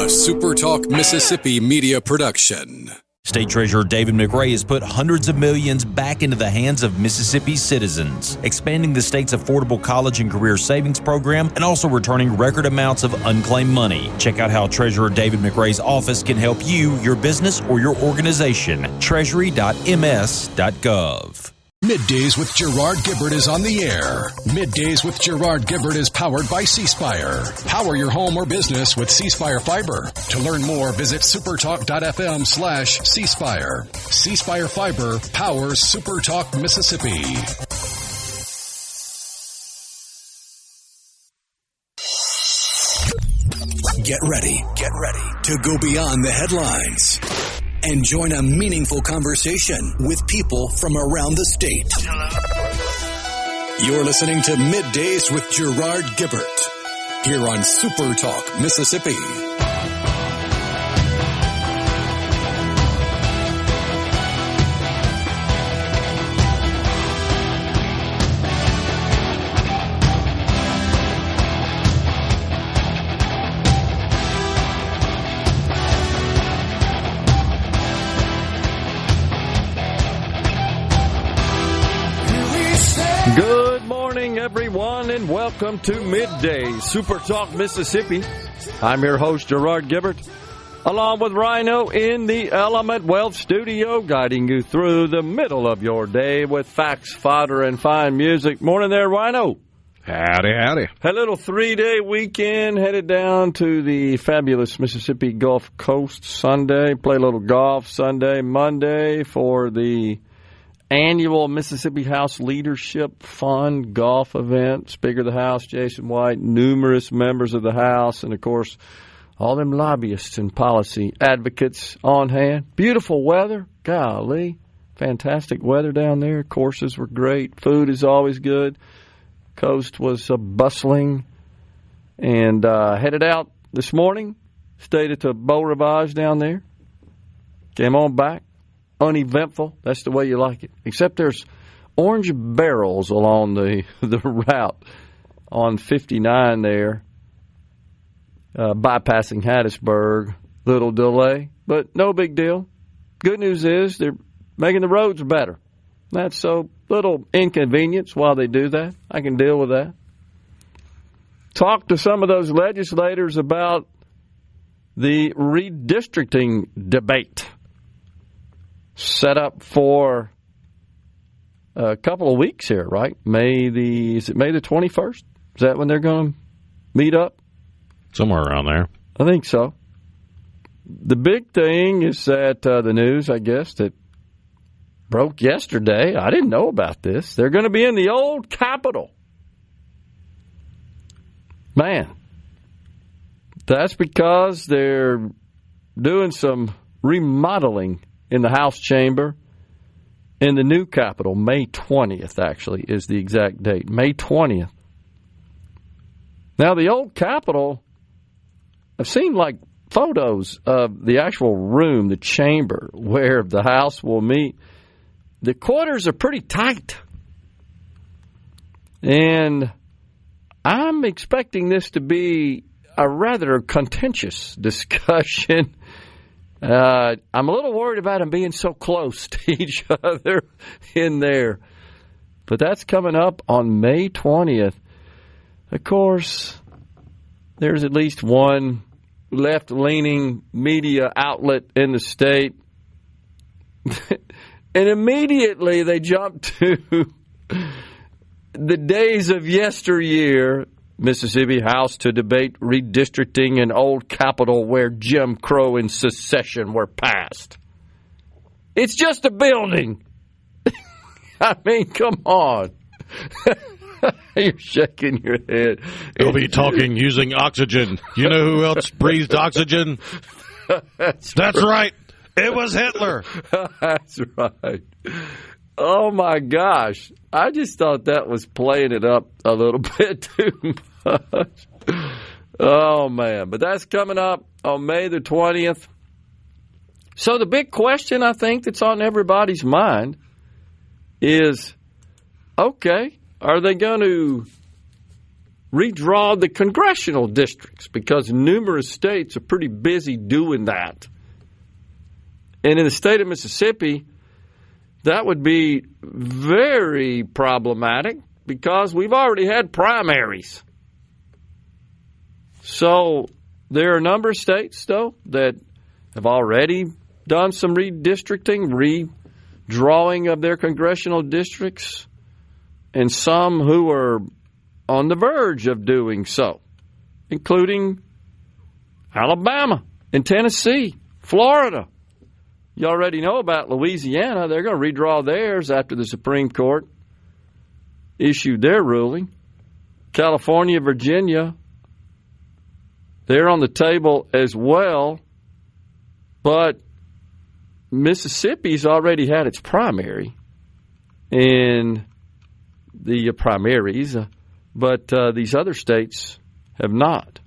SuperTalk Mississippi media production. State Treasurer David McRae has put hundreds of millions back into the hands of Mississippi's citizens, expanding the state's affordable college and career savings program and also returning record amounts of unclaimed money. Check out how Treasurer David McRae's office can help you, your business, or your organization. Treasury.ms.gov. Middays with Gerard Gibert is on the air. Middays with Gerard Gibert is powered by C Spire. Power your home or business with C Spire Fiber. To learn more, visit supertalk.fm/C Spire. C Spire Fiber powers SuperTalk Mississippi. Get ready to go beyond the headlines and join a meaningful conversation with people from around the state. You're listening to Middays with Gerard Gibert here on SuperTalk Mississippi. Good morning, everyone, and welcome to Middays, SuperTalk Mississippi. I'm your host, Gerard Gibert, along with Rhino in the Element Wealth Studio, guiding you through the middle of your day with facts, fodder, and fine music. Morning there, Rhino. Howdy, howdy. A little 3-day weekend, headed down to the fabulous Mississippi Gulf Coast Sunday. Play a little golf Sunday, Monday for the annual Mississippi House Leadership Fund golf event. Speaker of the House, Jason White, numerous members of the House, and, of course, all them lobbyists and policy advocates on hand. Beautiful weather. Golly. Fantastic weather down there. Courses were great. Food is always good. Coast was bustling. And headed out this morning. Stayed at the Beau Rivage down there. Came on back. Uneventful. That's the way you like it. Except there's orange barrels along the route on 59 there, bypassing Hattiesburg. Little delay, but no big deal. Good news is they're making the roads better. That's so little inconvenience while they do that. I can deal with that. Talk to some of those legislators about the redistricting debate set up for a couple of weeks here, right? Is it May the 21st? Is that when they're going to meet up? Somewhere around there. I think so. The big thing is that the news, I guess, that broke yesterday, I didn't know about this. They're going to be in the old Capitol. Man, that's because they're doing some remodeling in the House chamber in the new Capitol. May 20th, actually, is the exact date. May 20th. Now, the old Capitol, I've seen, like, photos of the actual room, the chamber, where the House will meet. The quarters are pretty tight. And I'm expecting this to be a rather contentious discussion. I'm a little worried about them being so close to each other in there. But that's coming up on May 20th. Of course, there's at least one left-leaning media outlet in the state. And immediately they jump to the days of yesteryear. Mississippi House to debate redistricting in old Capitol where Jim Crow and secession were passed. It's just a building. I mean, come on. You're shaking your head. You'll be talking using oxygen. You know who else breathed oxygen? That's right. It was Hitler. That's right. Oh, my gosh. I just thought that was playing it up a little bit too much. Oh, man. But that's coming up on May the 20th. So the big question, I think, that's on everybody's mind is, okay, are they going to redraw the congressional districts because numerous states are pretty busy doing that. And in the state of Mississippi, that would be very problematic because we've already had primaries. So there are a number of states, though, that have already done some redistricting, redrawing of their congressional districts, and some who are on the verge of doing so, including Alabama and Tennessee, Florida. You already know about Louisiana. They're going to redraw theirs after the Supreme Court issued their ruling. California, Virginia, they're on the table as well. But Mississippi's already had its primary in the primaries, but these other states have not.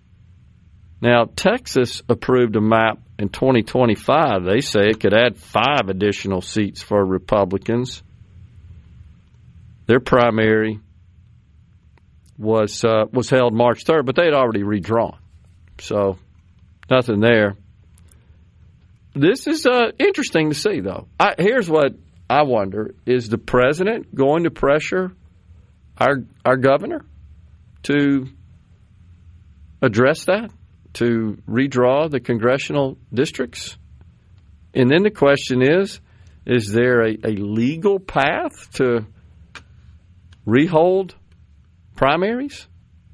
Now, Texas approved a map in 2025. They say it could add 5 additional seats for Republicans. Their primary was held March 3rd, but they had already redrawn. So, nothing there. This is interesting to see, though. Here's what I wonder. Is the president going to pressure our governor to address that, to redraw the congressional districts? And then the question is there a legal path to rehold primaries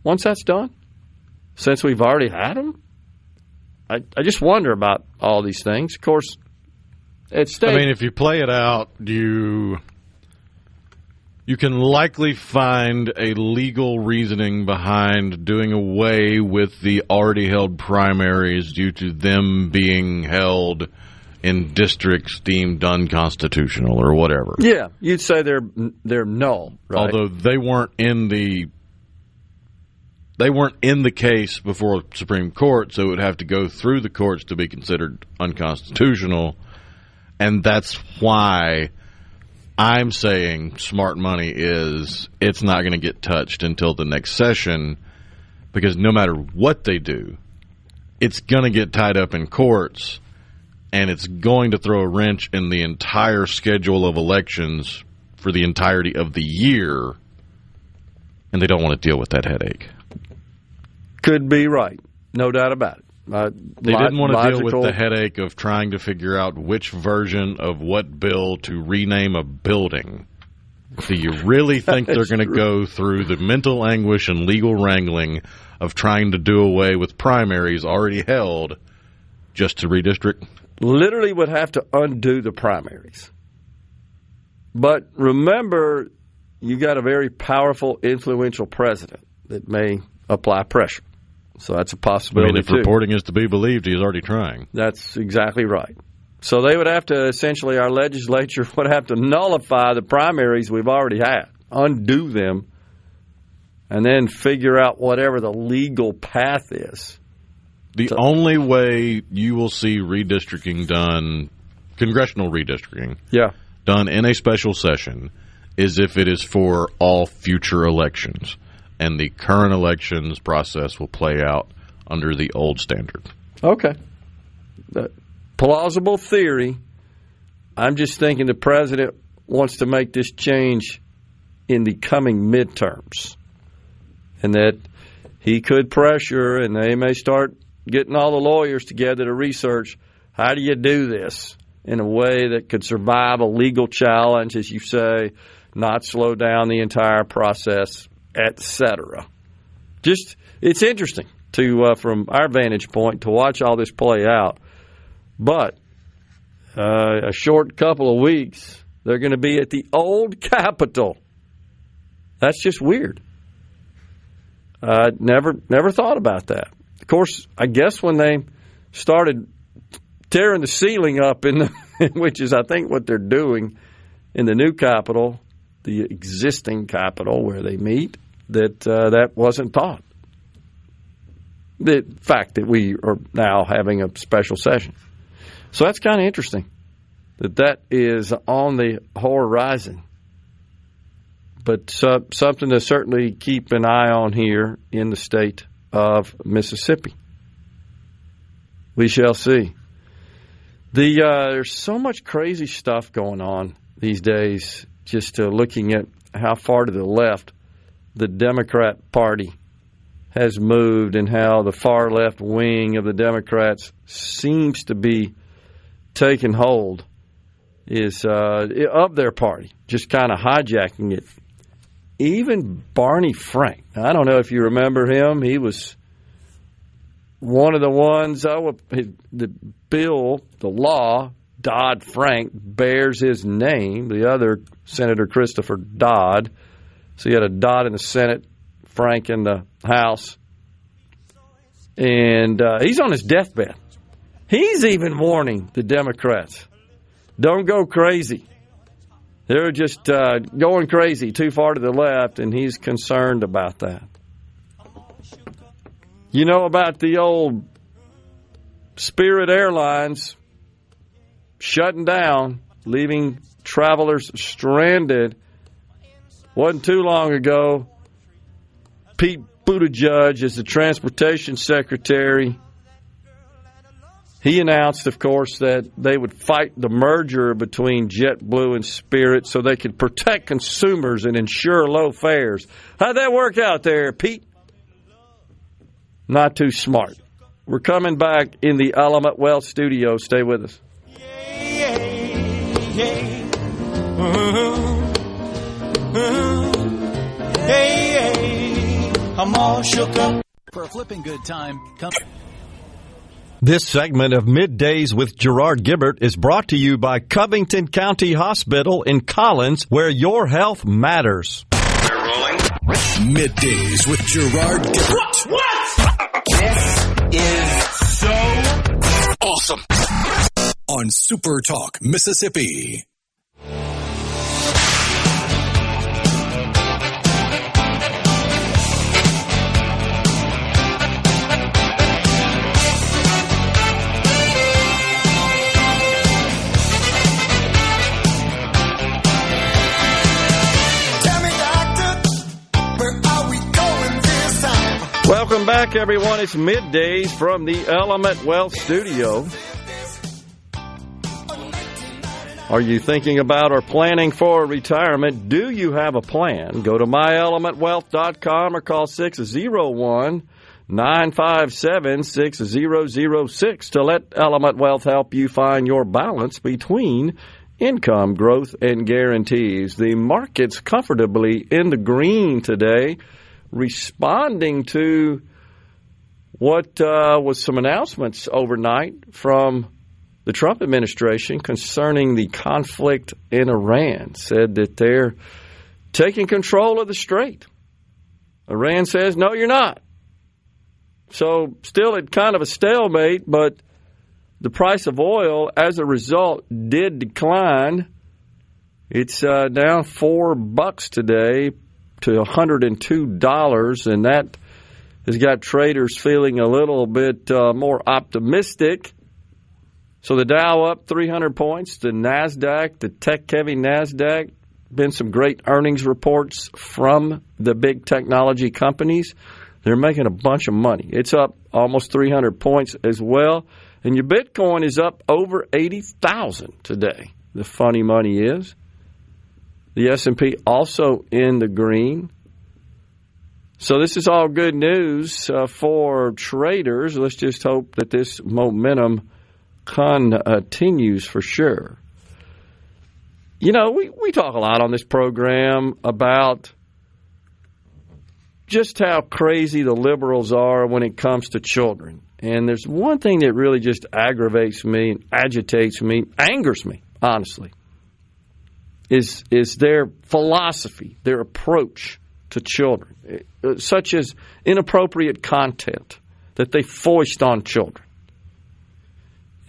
once that's done, since we've already had them? I just wonder about all these things. Of course, at stake. I mean, if you play it out, you can likely find a legal reasoning behind doing away with the already held primaries due to them being held in districts deemed unconstitutional or whatever. Yeah, you'd say they're null, right? Although they weren't in the case before the Supreme Court, so it would have to go through the courts to be considered unconstitutional. And that's why I'm saying smart money is it's not going to get touched until the next session, because no matter what they do, it's going to get tied up in courts, and it's going to throw a wrench in the entire schedule of elections for the entirety of the year, and they don't want to deal with that headache. Could be right. No doubt about it. They didn't want to deal with the headache of trying to figure out which version of what bill to rename a building. Do you really think they're going to go through the mental anguish and legal wrangling of trying to do away with primaries already held just to redistrict? Literally would have to undo the primaries. But remember, you got a very powerful, influential president that may apply pressure. So that's a possibility, I mean, if reporting is to be believed, he's already trying. That's exactly right. So they would have to, essentially, our legislature would have to nullify the primaries we've already had, undo them, and then figure out whatever the legal path is. The only way you will see redistricting done, congressional redistricting, done in a special session, is if it is for all future elections. And the current elections process will play out under the old standard. Okay. Plausible theory. I'm just thinking the president wants to make this change in the coming midterms. And that he could pressure, and they may start getting all the lawyers together to research, how do you do this in a way that could survive a legal challenge, as you say, not slow down the entire process, etc. Just, it's interesting to, from our vantage point, to watch all this play out. But a short couple of weeks, they're going to be at the old Capitol. That's just weird. Never thought about that. Of course, I guess when they started tearing the ceiling up, which is, I think, what they're doing in the new Capitol, the existing Capitol where they meet, that wasn't taught. The fact that we are now having a special session. So that's kind of interesting that is on the horizon. But something to certainly keep an eye on here in the state of Mississippi. We shall see. There's so much crazy stuff going on these days, just looking at how far to the left the Democrat Party has moved and how the far left wing of the Democrats seems to be taking hold of their party, just kind of hijacking it. Even Barney Frank. I don't know if you remember him. He was one of the ones, the bill, the law, Dodd-Frank, bears his name. The other, Senator Christopher Dodd. So you had a Dodd in the Senate, Frank in the House. And he's on his deathbed. He's even warning the Democrats, don't go crazy. They're just going crazy, too far to the left, and he's concerned about that. You know about the old Spirit Airlines shutting down, leaving travelers stranded. Wasn't too long ago, Pete Buttigieg, as the transportation secretary, he announced, of course, that they would fight the merger between JetBlue and Spirit so they could protect consumers and ensure low fares. How'd that work out there, Pete? Not too smart. We're coming back in the Element Wealth studio. Stay with us. I'm all shook up. For a flipping good time, come. This segment of Middays with Gerard Gibert is brought to you by Covington County Hospital in Collins, where your health matters. We're rolling. Middays with Gerard Gibert. What? This is so Awesome. On SuperTalk, Mississippi. Welcome back, everyone. It's Middays from the Element Wealth Studio. Are you thinking about or planning for retirement? Do you have a plan? Go to myelementwealth.com or call 601-957-6006 to let Element Wealth help you find your balance between income, growth, and guarantees. The market's comfortably in the green today, responding to what was some announcements overnight from the Trump administration concerning the conflict in Iran. Said that they're taking control of the strait. Iran says, no, you're not. So still at kind of a stalemate, but the price of oil as a result did decline. It's down $4 today to $102, and that has got traders feeling a little bit more optimistic. So the Dow up 300 points, the NASDAQ, the tech-heavy NASDAQ, been some great earnings reports from the big technology companies. They're making a bunch of money. It's up almost 300 points as well. And your Bitcoin is up over 80,000 today. The funny money is the S&P also in the green. So this is all good news for traders. Let's just hope that this momentum continues for sure. You know, we talk a lot on this program about just how crazy the liberals are when it comes to children. And there's one thing that really just aggravates me and agitates me, angers me, honestly, is their philosophy, their approach to children, such as inappropriate content that they foist on children.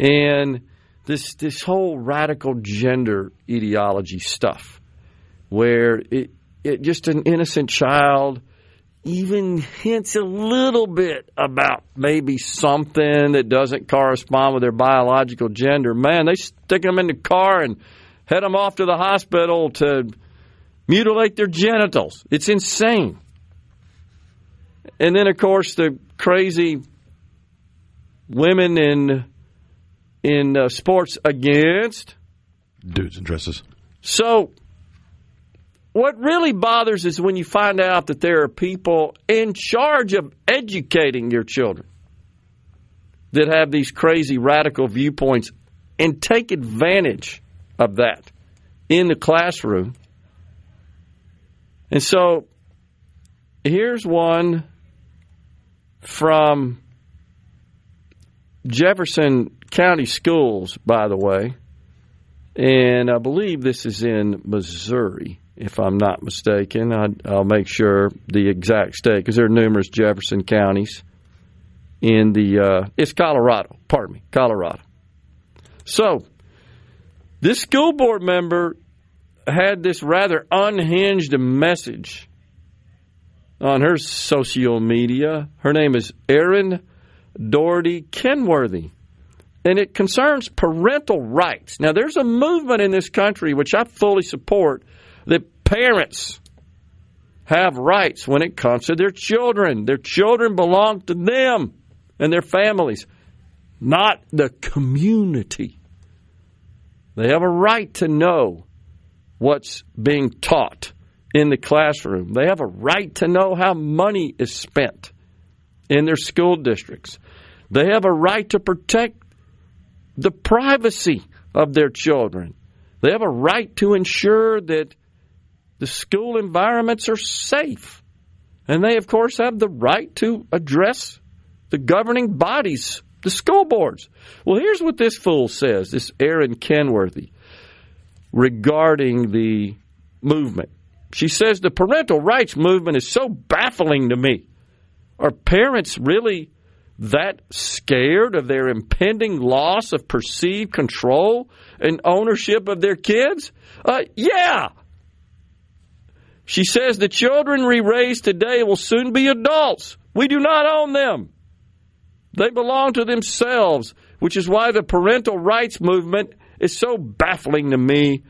And this whole radical gender ideology stuff, where it just an innocent child even hints a little bit about maybe something that doesn't correspond with their biological gender. Man, they stick them in the car and head them off to the hospital to mutilate their genitals. It's insane. And then, of course, the crazy women in sports against dudes in dresses. So what really bothers is when you find out that there are people in charge of educating your children that have these crazy radical viewpoints and take advantage of that in the classroom. And so here's one from Jefferson County Schools, by the way, and I believe this is in Missouri, if I'm not mistaken. I'll make sure the exact state, because there are numerous Jefferson counties in it's Colorado, Colorado. So, this school board member had this rather unhinged message on her social media. Her name is Erin Doherty Kenworthy, and it concerns parental rights. Now, there's a movement in this country, which I fully support, that parents have rights when it comes to their children. Their children belong to them and their families, not the community. They have a right to know what's being taught in the classroom. They have a right to know how money is spent in their school districts. They have a right to protect the privacy of their children. They have a right to ensure that the school environments are safe. And they, of course, have the right to address the governing bodies, the school boards. Well, here's what this fool says, this Erin Kenworthy, regarding the movement. She says, the parental rights movement is so baffling to me. Are parents really that scared of their impending loss of perceived control and ownership of their kids? Yeah. She says the children we raise today will soon be adults. We do not own them. They belong to themselves, which is why the parental rights movement is so baffling to me.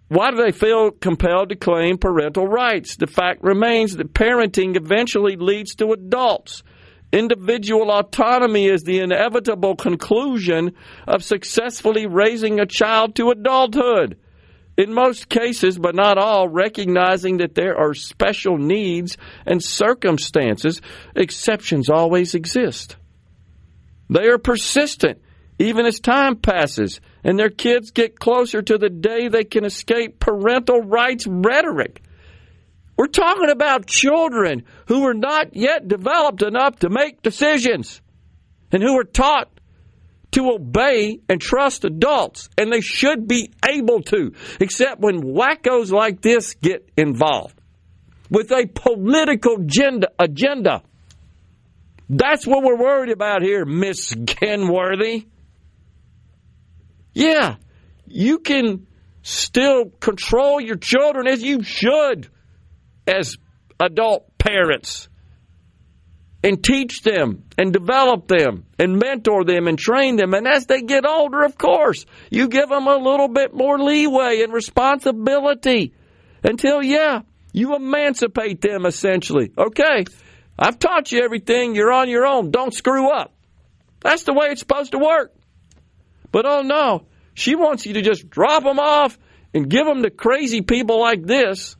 Why do they feel compelled to claim parental rights? The fact remains that parenting eventually leads to adults. Individual autonomy is the inevitable conclusion of successfully raising a child to adulthood. In most cases, but not all, recognizing that there are special needs and circumstances, exceptions always exist. They are persistent, even as time passes, and their kids get closer to the day they can escape parental rights rhetoric. We're talking about children who are not yet developed enough to make decisions and who are taught to obey and trust adults, and they should be able to, except when wackos like this get involved with a political agenda. That's what we're worried about here, Miss Kenworthy. Yeah, you can still control your children as you should as adult parents and teach them and develop them and mentor them and train them. And as they get older, of course, you give them a little bit more leeway and responsibility until, you emancipate them essentially. Okay, I've taught you everything. You're on your own. Don't screw up. That's the way it's supposed to work. But oh no, she wants you to just drop them off and give them to crazy people like this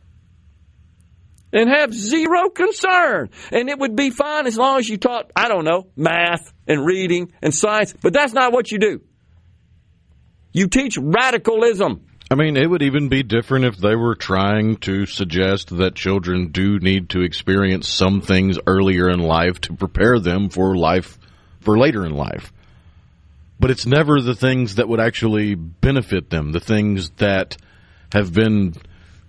and have zero concern. And it would be fine as long as you taught, math and reading and science. But that's not what you do. You teach radicalism. I mean, it would even be different if they were trying to suggest that children do need to experience some things earlier in life to prepare them for later in life. But it's never the things that would actually benefit them, the things that have been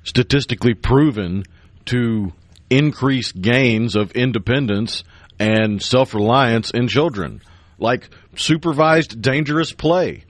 statistically proven to increase gains of independence and self-reliance in children, like supervised dangerous play.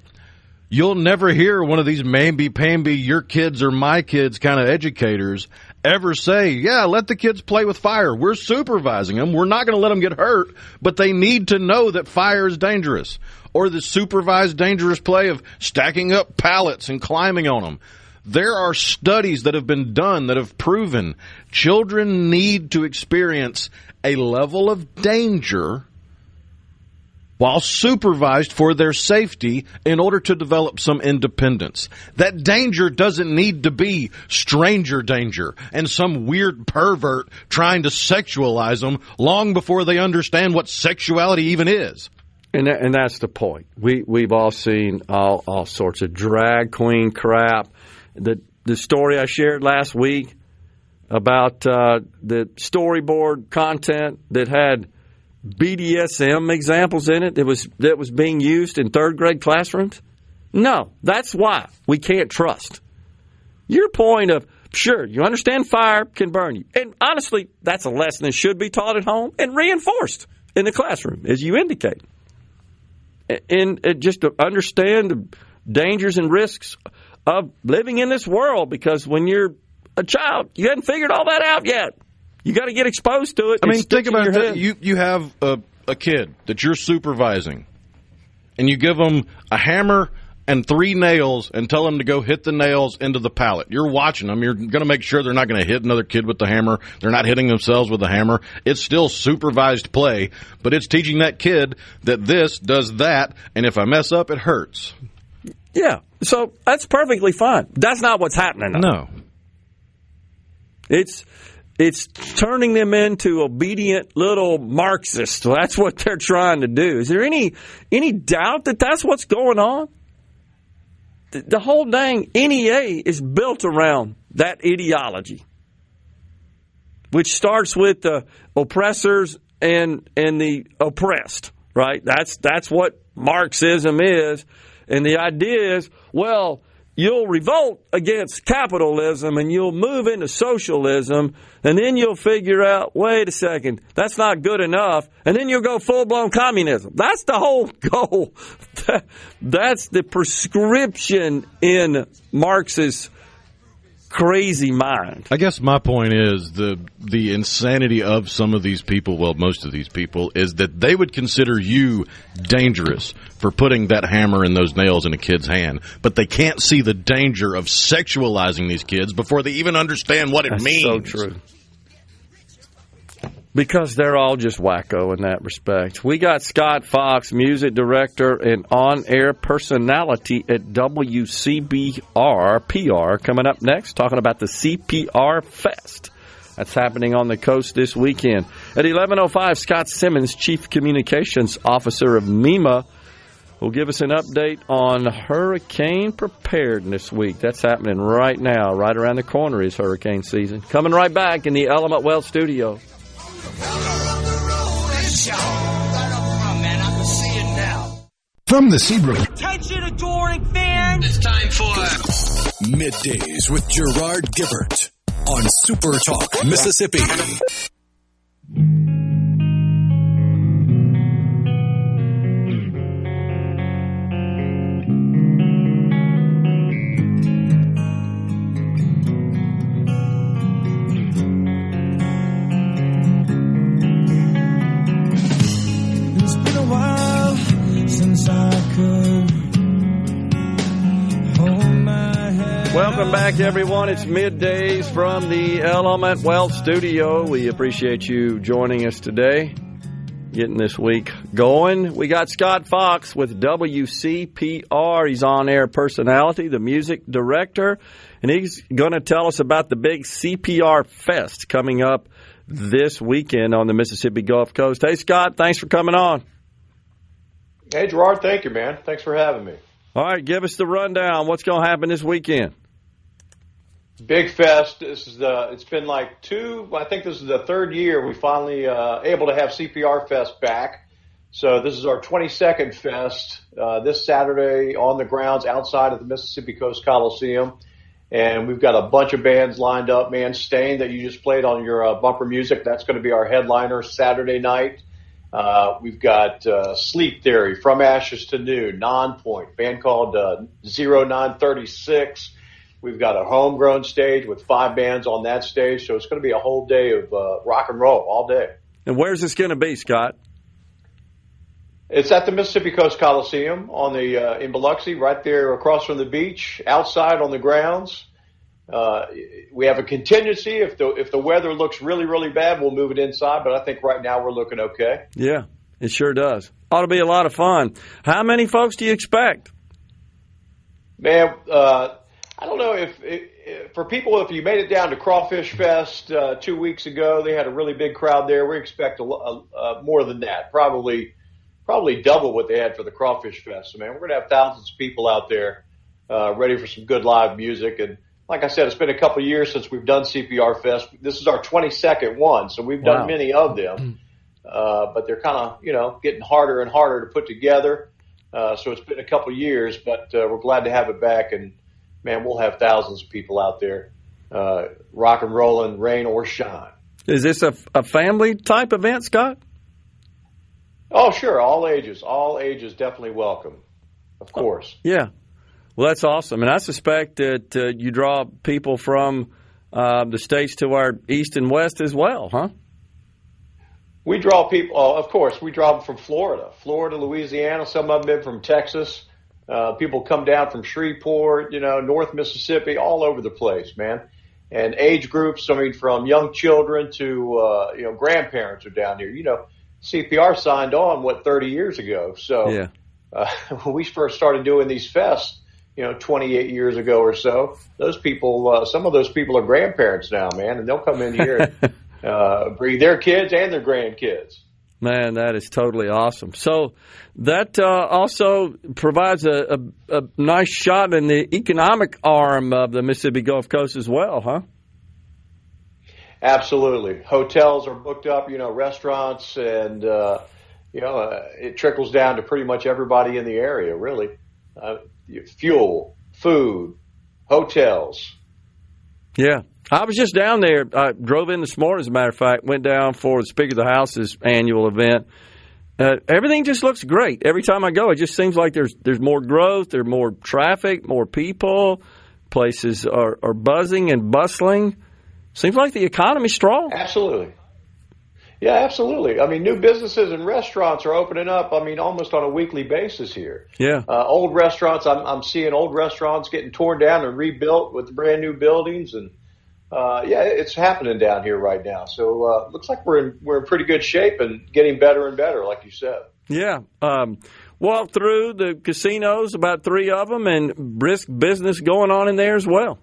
You'll never hear one of these mamby-pamby, your kids are my kids kind of educators ever say, yeah, let the kids play with fire. We're supervising them. We're not going to let them get hurt, but they need to know that fire is dangerous. Or the supervised dangerous play of stacking up pallets and climbing on them. There are studies that have been done that have proven children need to experience a level of danger while supervised for their safety in order to develop some independence. That danger doesn't need to be stranger danger and some weird pervert trying to sexualize them long before they understand what sexuality even is. And that's the point. We've all seen all sorts of drag queen crap. The story I shared last week about the storyboard content that had BDSM examples in it that was being used in third grade classrooms? No, that's why we can't trust. Your point of, sure, you understand fire can burn you. And honestly, that's a lesson that should be taught at home and reinforced in the classroom, as you indicate. And just to understand the dangers and risks of living in this world, because when you're a child, you haven't figured all that out yet. You got to get exposed to it. I mean, think about it. You have a kid that you're supervising, and you give them a hammer and 3 nails and tell them to go hit the nails into the pallet. You're watching them. You're going to make sure they're not going to hit another kid with the hammer. They're not hitting themselves with the hammer. It's still supervised play, but it's teaching that kid that this does that, and if I mess up, it hurts. Yeah, so that's perfectly fine. That's not what's happening now. No. It's turning them into obedient little Marxists. That's what they're trying to do. Is there any doubt that that's what's going on? The whole dang NEA is built around that ideology, which starts with the oppressors and the oppressed, right? That's what Marxism is. And the idea is, well, you'll revolt against capitalism and you'll move into socialism, and then you'll figure out, wait a second, that's not good enough, and then you'll go full-blown communism. That's the whole goal. That's the prescription in Marx's crazy mind. I guess my point is the insanity of some of these people, well, most of these people, is that they would consider you dangerous for putting that hammer and those nails in a kid's hand, but they can't see the danger of sexualizing these kids before they even understand what it means. So true. Because they're all just wacko in that respect. We got Scot Fox, music director and on-air personality at WCPR PR, coming up next, talking about the CPR Fest. That's happening on the coast this weekend. At 11:05, Scott Simmons, Chief Communications Officer of MEMA, will give us an update on Hurricane Preparedness Week. That's happening right now. Right around the corner is hurricane season. Coming right back in the Element Wealth studio. From the Seabrook. Attention, adoring fans! It's time for Middays with Gerard Gibert on SuperTalk, Mississippi. Welcome back, everyone. It's Middays from the Element Wealth studio. We appreciate you joining us today, getting this week going. We got Scot Fox with WCPR. He's on-air personality, the music director, and he's going to tell us about the big CPR Fest coming up this weekend on the Mississippi Gulf Coast. Hey, Scott, thanks for coming on. Hey, Gerard, thank you, man. Thanks for having me. All right, give us the rundown. What's going to happen this weekend? Big fest. It's been like I think this is the third year we finally able to have CPR Fest back. So this is our 22nd fest this Saturday on the grounds outside of the Mississippi Coast Coliseum. And we've got a bunch of bands lined up, man. Stain, that you just played on your bumper music, that's going to be our headliner Saturday night. We've got Sleep Theory, From Ashes to New, Nonpoint, band called 0936. We've got a homegrown stage with 5 bands on that stage, so it's going to be a whole day of rock and roll all day. And where's this going to be, Scott? It's at the Mississippi Coast Coliseum on the in Biloxi, right there across from the beach, outside on the grounds. We have a contingency. If the weather looks really, really bad, we'll move it inside. But I think right now we're looking okay. Yeah, it sure does. Ought to be a lot of fun. How many folks do you expect? Man, I don't know if for people, if you made it down to Crawfish Fest 2 weeks ago, they had a really big crowd there. We expect more than that, probably double what they had for the Crawfish Fest. So, man, we're going to have thousands of people out there ready for some good live music. And like I said, it's been a couple of years since we've done CPR Fest. This is our 22nd one, so we've done many of them. But they're kind of, getting harder and harder to put together. So it's been a couple of years, but we're glad to have it back. And, man, we'll have thousands of people out there rock and rolling, rain or shine. Is this a family-type event, Scott? Oh, sure. All ages definitely welcome, of course. Yeah. Well, that's awesome. And I suspect that you draw people from the states to our east and west as well, huh? We draw people, of course, we draw them from Florida, Louisiana. Some of them been from Texas. People come down from Shreveport, North Mississippi, all over the place, man. And age groups, from young children to, grandparents are down here. CPR signed on, 30 years ago. So when we first started doing these fests, 28 years ago or so, those people, some of those people are grandparents now, man, and they'll come in here and bring their kids and their grandkids. Man, that is totally awesome. So that also provides a nice shot in the economic arm of the Mississippi Gulf Coast as well, huh? Absolutely. Hotels are booked up, restaurants, and, it trickles down to pretty much everybody in the area, really. Fuel, food, hotels. Yeah. I was just down there. I drove in this morning, as a matter of fact, went down for the Speaker of the House's annual event. Everything just looks great. Every time I go, it just seems like there's more growth, there's more traffic, more people. Places are buzzing and bustling. Seems like the economy's strong. Absolutely. Yeah, absolutely. I mean, new businesses and restaurants are opening up, almost on a weekly basis here. Yeah. Old restaurants, I'm seeing old restaurants getting torn down and rebuilt with brand new buildings. And, it's happening down here right now. So looks like we're in pretty good shape and getting better and better, like you said. Yeah. Walked through the casinos, about 3 of them, and brisk business going on in there as well.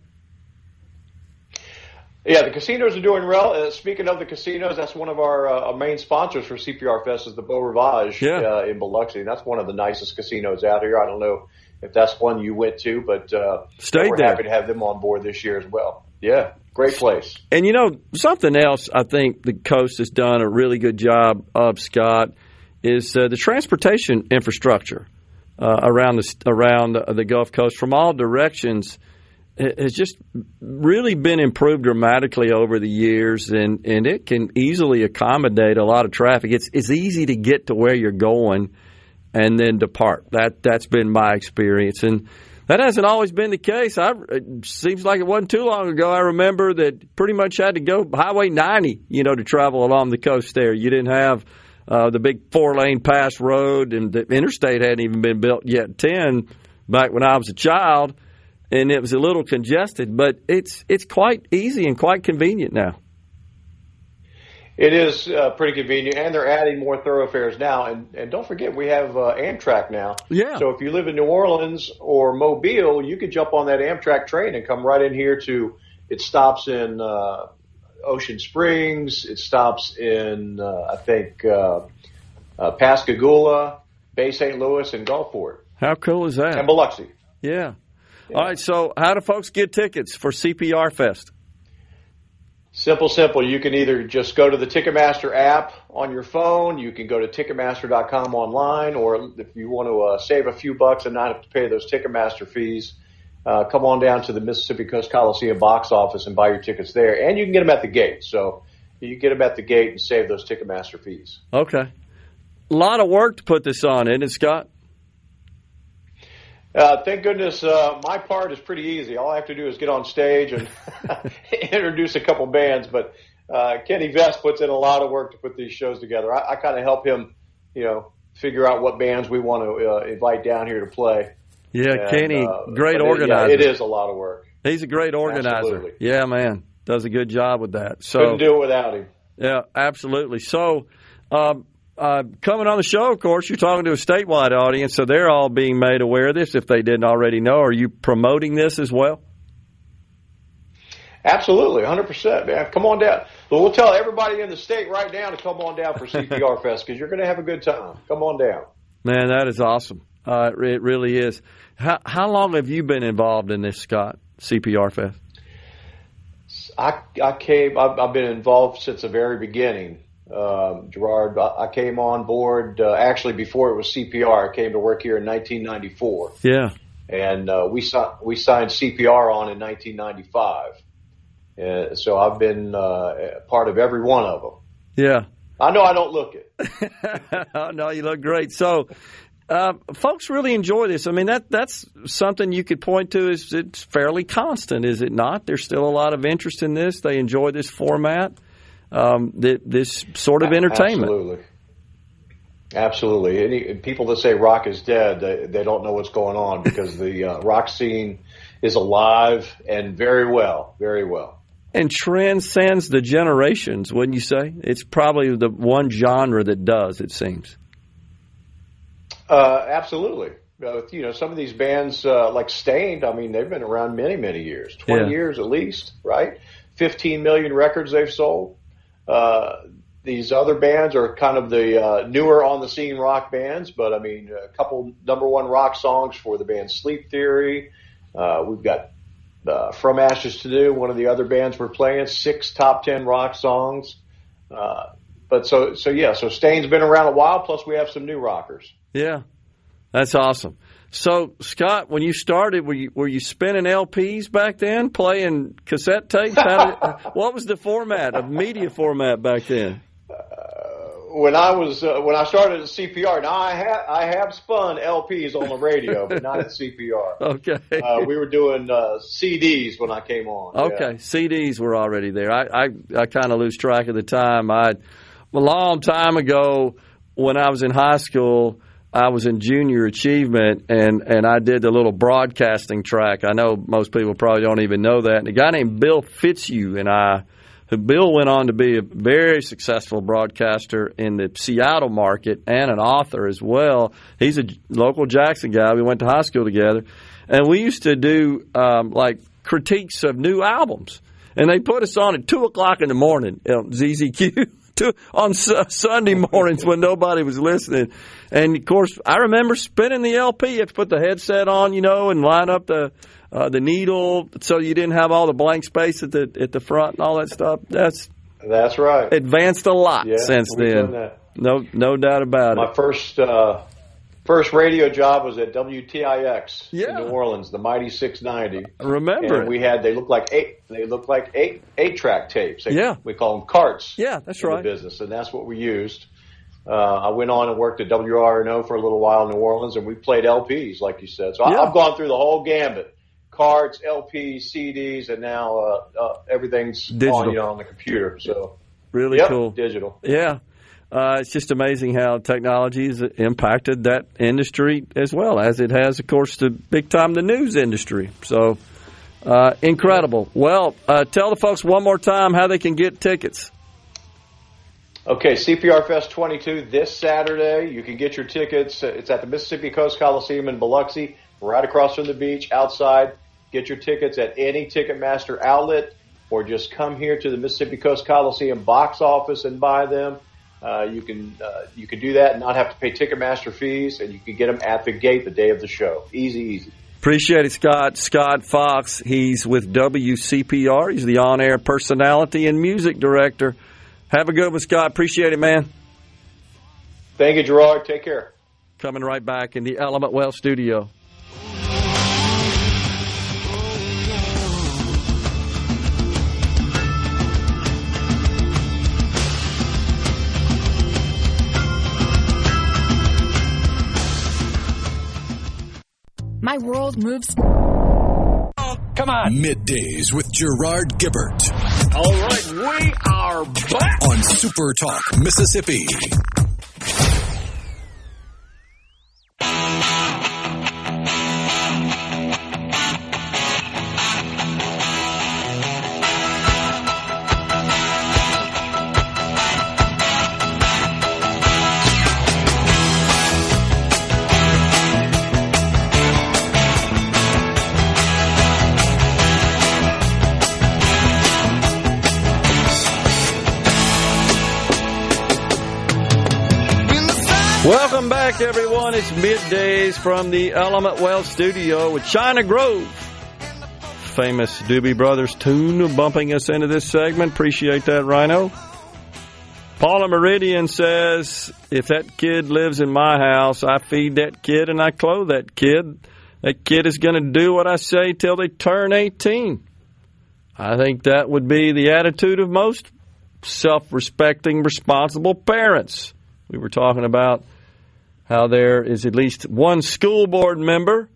Yeah, the casinos are doing well. Speaking of the casinos, that's one of our main sponsors for CPR Fest is the Beau Rivage in Biloxi. That's one of the nicest casinos out here. I don't know if that's one you went to, but we're happy to have them on board this year as well. Yeah, great place. And, something else I think the coast has done a really good job of, Scott, is the transportation infrastructure around the Gulf Coast from all directions. Has just really been improved dramatically over the years, and it can easily accommodate a lot of traffic. It's easy to get to where you're going and then depart. That's been my experience, and that hasn't always been the case. It seems like it wasn't too long ago. I remember that pretty much had to go Highway 90, to travel along the coast there. You didn't have the big 4-lane pass road, and the interstate hadn't even been built yet. 10 back when I was a child. And it was a little congested, but it's quite easy and quite convenient now. It is pretty convenient, and they're adding more thoroughfares now. And don't forget, we have Amtrak now. Yeah. So if you live in New Orleans or Mobile, you could jump on that Amtrak train and come right in here it stops in Ocean Springs. It stops in, Pascagoula, Bay St. Louis, and Gulfport. How cool is that? And Biloxi. Yeah. All right, so how do folks get tickets for CPR Fest? Simple. You can either just go to the Ticketmaster app on your phone. You can go to Ticketmaster.com online, or if you want to save a few bucks and not have to pay those Ticketmaster fees, come on down to the Mississippi Coast Coliseum box office and buy your tickets there. And you can get them at the gate. So you can get them at the gate and save those Ticketmaster fees. Okay. A lot of work to put this on, isn't it, Scott? Thank goodness my part is pretty easy. All I have to do is get on stage and introduce a couple bands. But Kenny Vest puts in a lot of work to put these shows together. I kind of help him, figure out what bands we want to invite down here to play. Yeah, and, Kenny, great organizer. It is a lot of work. He's a great organizer. Absolutely. Yeah, man. Does a good job with that. So couldn't do it without him. Yeah, absolutely. So coming on the show, of course, you're talking to a statewide audience, so they're all being made aware of this if they didn't already know. Are you promoting this as well? Absolutely, 100%, man. Come on down. But we'll tell everybody in the state right now to come on down for CPR Fest because you're going to have a good time. Come on down. Man, that is awesome. It really is. How long have you been involved in this, Scott, CPR Fest? I've been involved since the very beginning. Gerard, I came on board actually before it was CPR. I came to work here in 1994. Yeah. And we signed CPR on in 1995. So I've been part of every one of them. Yeah. I know I don't look it. No, you look great. So folks really enjoy this. I mean, that's something you could point to as it's fairly constant, is it not? There's still a lot of interest in this. They enjoy this format, this sort of entertainment. Absolutely. People that say rock is dead, they don't know what's going on because the rock scene is alive and very well. And transcends the generations, wouldn't you say? It's probably the one genre that does, it seems. Absolutely. Some of these bands like Stained, I mean, they've been around many, many years, 20 years at least, right? 15 million records they've sold. These other bands are kind of the newer on the scene rock bands, but I mean, a couple number one rock songs for the band Sleep Theory. We've got From Ashes to New, one of the other bands we're playing, 6 top 10 rock songs. But so Stain's been around a while, plus we have some new rockers. Yeah, that's awesome. So, Scott, when you started, were you spinning LPs back then, playing cassette tapes? What was the media format back then? When I started at CPR, now I have spun LPs on the radio, but not at CPR. Okay. We were doing CDs when I came on. Okay, yeah. CDs were already there. I kind of lose track of the time. A long time ago, when I was in high school, I was in junior achievement, and I did the little broadcasting track. I know most people probably don't even know that. And a guy named Bill Fitzhugh and Bill went on to be a very successful broadcaster in the Seattle market and an author as well. He's a local Jackson guy. We went to high school together. And we used to do like critiques of new albums. And they put us on at 2 o'clock in the morning on ZZQ. On Sunday mornings when nobody was listening. And, of course, I remember spinning the LP. You have to put the headset on, and line up the needle so you didn't have all the blank space at the front and all that stuff. That's right. Advanced a lot since then. Done that. No doubt about it. My first radio job was at WTIX in New Orleans, the Mighty 690. I remember. And they looked like 8-track tapes. We call them carts. Yeah, that's right. In the business, and that's what we used. I went on and worked at WRNO for a little while in New Orleans, and we played LPs, like you said. So I've gone through the whole gambit: carts, LPs, CDs, and now everything's digital on the computer. So really cool. Digital. Yeah. It's just amazing how technology has impacted that industry as well as it has, of course, big time the news industry. So incredible. Well, tell the folks one more time how they can get tickets. Okay, CPR Fest 22 this Saturday. You can get your tickets. It's at the Mississippi Coast Coliseum in Biloxi, right across from the beach, outside. Get your tickets at any Ticketmaster outlet, or just come here to the Mississippi Coast Coliseum box office and buy them. You can do that and not have to pay Ticketmaster fees, and you can get them at the gate the day of the show. Easy. Appreciate it, Scott. Scot Fox. He's with WCPR. He's the on-air personality and music director. Have a good one, Scott. Appreciate it, man. Thank you, Gerard. Take care. Coming right back in the Element Well studio. My world moves. Come on. Middays with Gerard Gibert. All right, we are back on SuperTalk, Mississippi. Welcome back, everyone. It's Middays from the Element Wealth Studio with China Grove. Famous Doobie Brothers tune bumping us into this segment. Appreciate that, Rhino. Paula Meridian says, if that kid lives in my house, I feed that kid and I clothe that kid. That kid is going to do what I say till they turn 18. I think that would be the attitude of most self-respecting, responsible parents. We were talking about how there is at least one school board member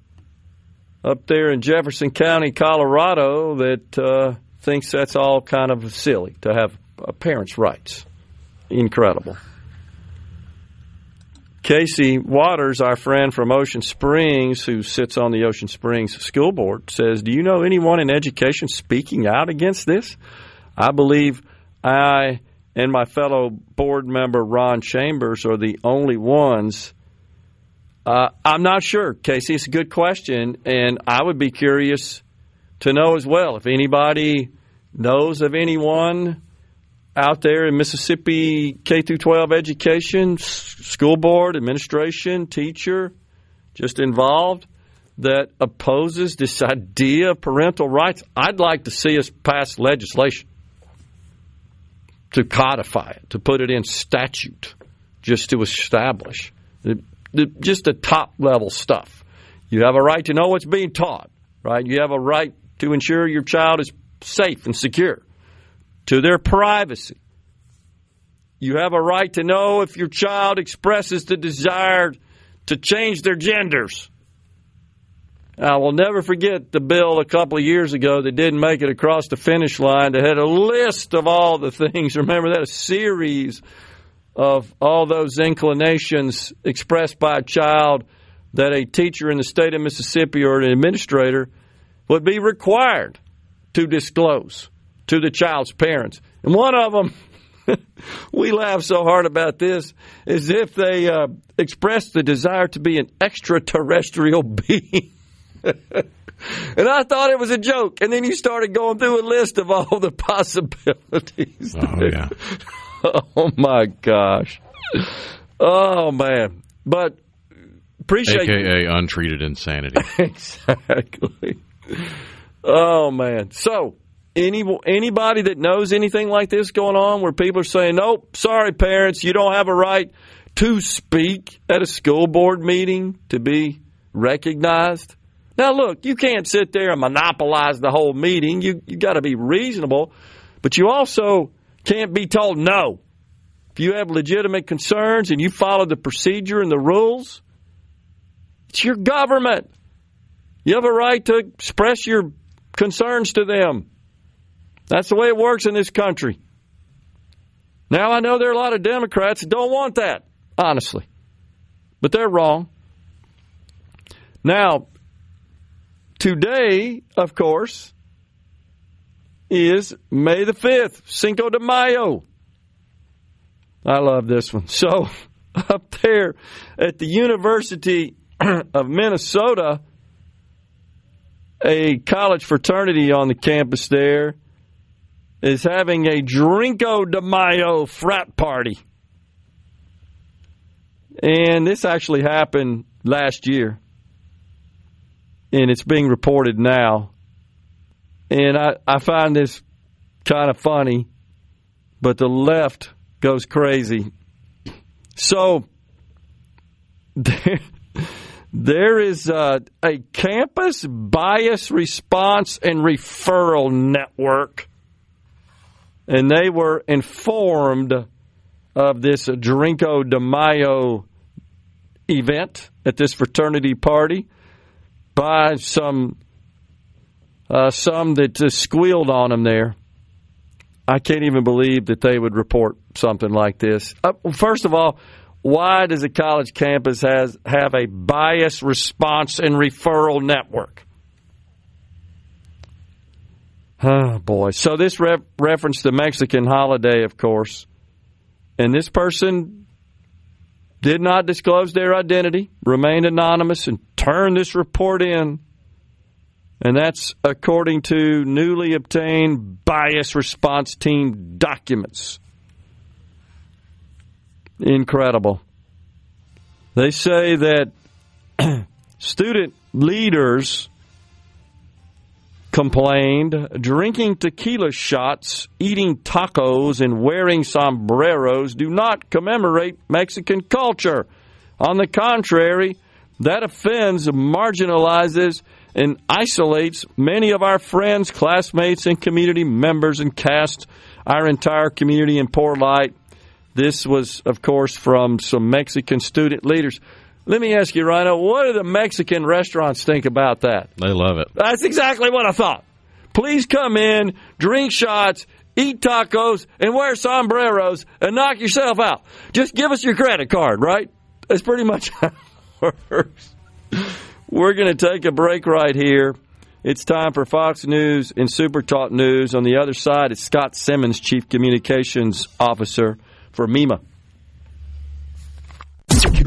up there in Jefferson County, Colorado, that thinks that's all kind of silly to have parents' rights. Incredible. Casey Waters, our friend from Ocean Springs, who sits on the Ocean Springs School Board, says, do you know anyone in education speaking out against this? I believe I and my fellow board member Ron Chambers are the only ones. I'm not sure, Casey. It's a good question, and I would be curious to know as well if anybody knows of anyone out there in Mississippi K-12 education, school board, administration, teacher, just involved, that opposes this idea of parental rights. I'd like to see us pass legislation to codify it, to put it in statute, just to establish just the top-level stuff. You have a right to know what's being taught, right? You have a right to ensure your child is safe and secure, to their privacy. You have a right to know if your child expresses the desire to change their genders. I will never forget the bill a couple of years ago that didn't make it across the finish line that had a list of all the things. Remember that? A series of all those inclinations expressed by a child that a teacher in the state of Mississippi or an administrator would be required to disclose to the child's parents. And one of them, we laugh so hard about this, is if they express the desire to be an extraterrestrial being. And I thought it was a joke. And then you started going through a list of all the possibilities. Oh, yeah. Oh, my gosh. Oh, man. But appreciate AKA untreated insanity. Exactly. Oh, man. So, anybody that knows anything like this going on where people are saying, nope, sorry, parents, you don't have a right to speak at a school board meeting to be recognized? Now, look, you can't sit there and monopolize the whole meeting. You got to be reasonable. But you also can't be told no. If you have legitimate concerns and you follow the procedure and the rules, it's your government. You have a right to express your concerns to them. That's the way it works in this country. Now, I know there are a lot of Democrats that don't want that, honestly. But they're wrong. Now, today, of course, is May the 5th, Cinco de Mayo. I love this one. So, up there at the University of Minnesota, a college fraternity on the campus there is having a Drinko de Mayo frat party. And this actually happened last year. And it's being reported now. And I find this kind of funny, but the left goes crazy. So there is a campus bias response and referral network, and they were informed of this Drinko de Mayo event at this fraternity party by some that just squealed on them there. I can't even believe that they would report something like this. First of all, why does a college campus have a bias response and referral network? Oh, boy. So this referenced the Mexican holiday, of course. And this person did not disclose their identity, remained anonymous, and turned this report in. And that's according to newly obtained bias response team documents. Incredible. They say that student leaders complained drinking tequila shots, eating tacos, and wearing sombreros do not commemorate Mexican culture. On the contrary, that offends, marginalizes, and isolates many of our friends, classmates, and community members and casts our entire community in poor light. This was, of course, from some Mexican student leaders. Let me ask you, Rhino, what do the Mexican restaurants think about that? They love it. That's exactly what I thought. Please come in, drink shots, eat tacos, and wear sombreros, and knock yourself out. Just give us your credit card, right? That's pretty much how it works. We're going to take a break right here. It's time for Fox News and SuperTalk News. On the other side, it's Scott Simmons, Chief Communications Officer for MEMA.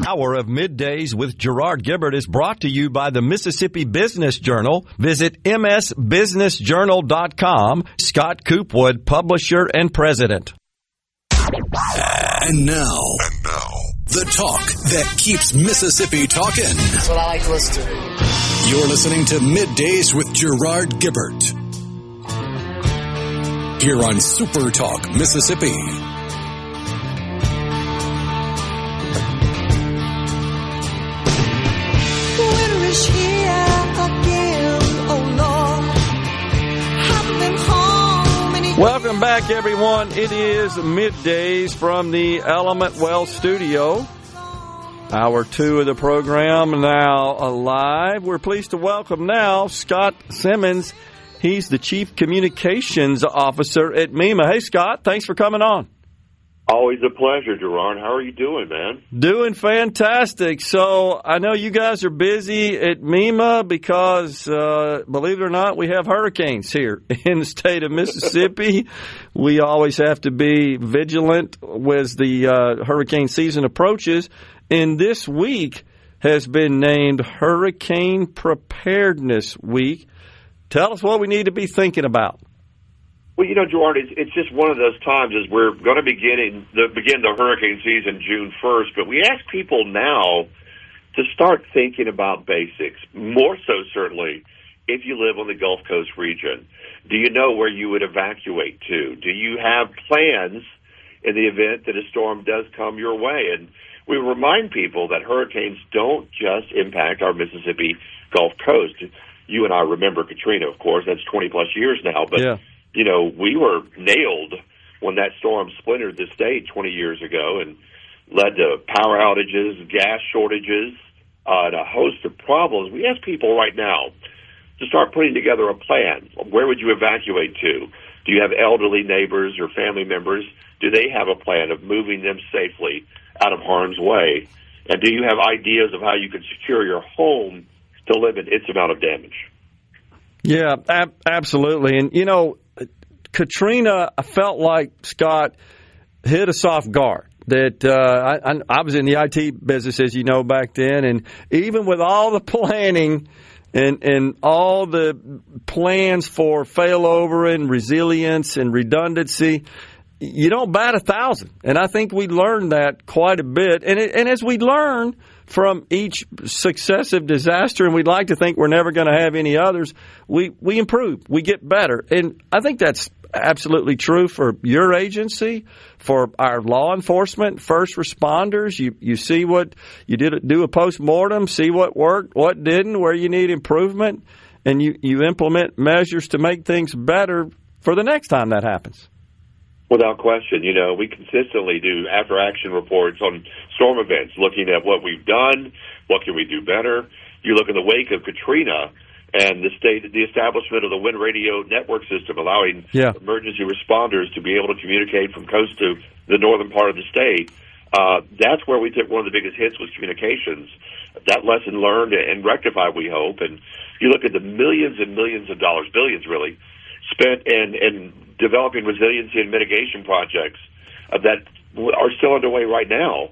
Hour of Middays with Gerard Gibert is brought to you by the Mississippi Business Journal. Visit msbusinessjournal.com. Scott Coopwood, publisher and president. And now, the talk that keeps Mississippi talking. That's what I like to listen to. You're listening to Middays with Gerard Gibert. Here on SuperTalk Mississippi. Welcome back, everyone. It is Middays from the Element Well studio. Hour 2 of the program now alive. We're pleased to welcome now Scott Simmons. He's the Chief Communications Officer at MEMA. Hey, Scott, thanks for coming on. Always a pleasure, Gerard. How are you doing, man? Doing fantastic. So I know you guys are busy at MEMA because, believe it or not, we have hurricanes here in the state of Mississippi. We always have to be vigilant as the hurricane season approaches. And this week has been named Hurricane Preparedness Week. Tell us what we need to be thinking about. Well, you know, Gerard, it's just one of those times as we're going to begin the hurricane season June 1st, but we ask people now to start thinking about basics, more so certainly if you live on the Gulf Coast region. Do you know where you would evacuate to? Do you have plans in the event that a storm does come your way? And we remind people that hurricanes don't just impact our Mississippi Gulf Coast. You and I remember Katrina, of course. That's 20-plus years now, but... Yeah. You know, we were nailed when that storm splintered the state 20 years ago and led to power outages, gas shortages, and a host of problems. We ask people right now to start putting together a plan. Where would you evacuate to? Do you have elderly neighbors or family members? Do they have a plan of moving them safely out of harm's way? And do you have ideas of how you can secure your home to limit its amount of damage? Yeah, absolutely. And, you know, Katrina, I felt like, Scott, hit us off guard. That I was in the IT business, as you know, back then, and even with all the planning and all the plans for failover and resilience and redundancy, you don't bat 1,000. And I think we learned that quite a bit. And as we learn from each successive disaster, and we'd like to think we're never going to have any others, we improve, we get better. And I think that's absolutely true for your agency, for our law enforcement, first responders. You see what you did, do a postmortem, see what worked, what didn't, where you need improvement, and you implement measures to make things better for the next time that happens. Without question. We consistently do after-action reports on storm events, looking at what we've done, what can we do better. You look in the wake of Katrina and the establishment of the Wind Radio Network system, allowing emergency responders to be able to communicate from coast to the northern part of the state. That's where we took one of the biggest hits was communications. That lesson learned and rectified, we hope. And you look at the millions and millions of dollars, billions really, spent in developing resiliency and mitigation projects that are still underway right now,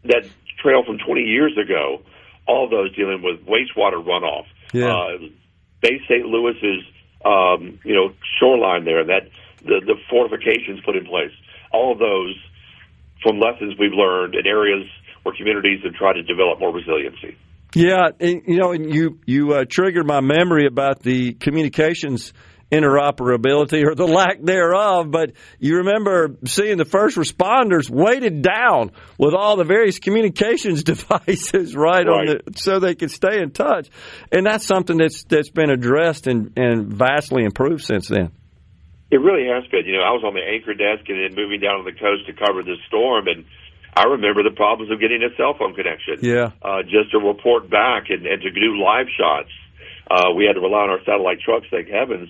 that trail from 20 years ago, all those dealing with wastewater runoff. Bay St. Louis's, shoreline there, that the fortifications put in place, all of those from lessons we've learned in areas where communities have tried to develop more resiliency. Yeah, and, you triggered my memory about the communications interoperability or the lack thereof, but you remember seeing the first responders weighted down with all the various communications devices so they could stay in touch. And that's something that's been addressed and vastly improved since then. It really has been. I was on the anchor desk and then moving down to the coast to cover this storm, and I remember the problems of getting a cell phone connection. Just to report back and to do live shots. We had to rely on our satellite trucks, thank heavens,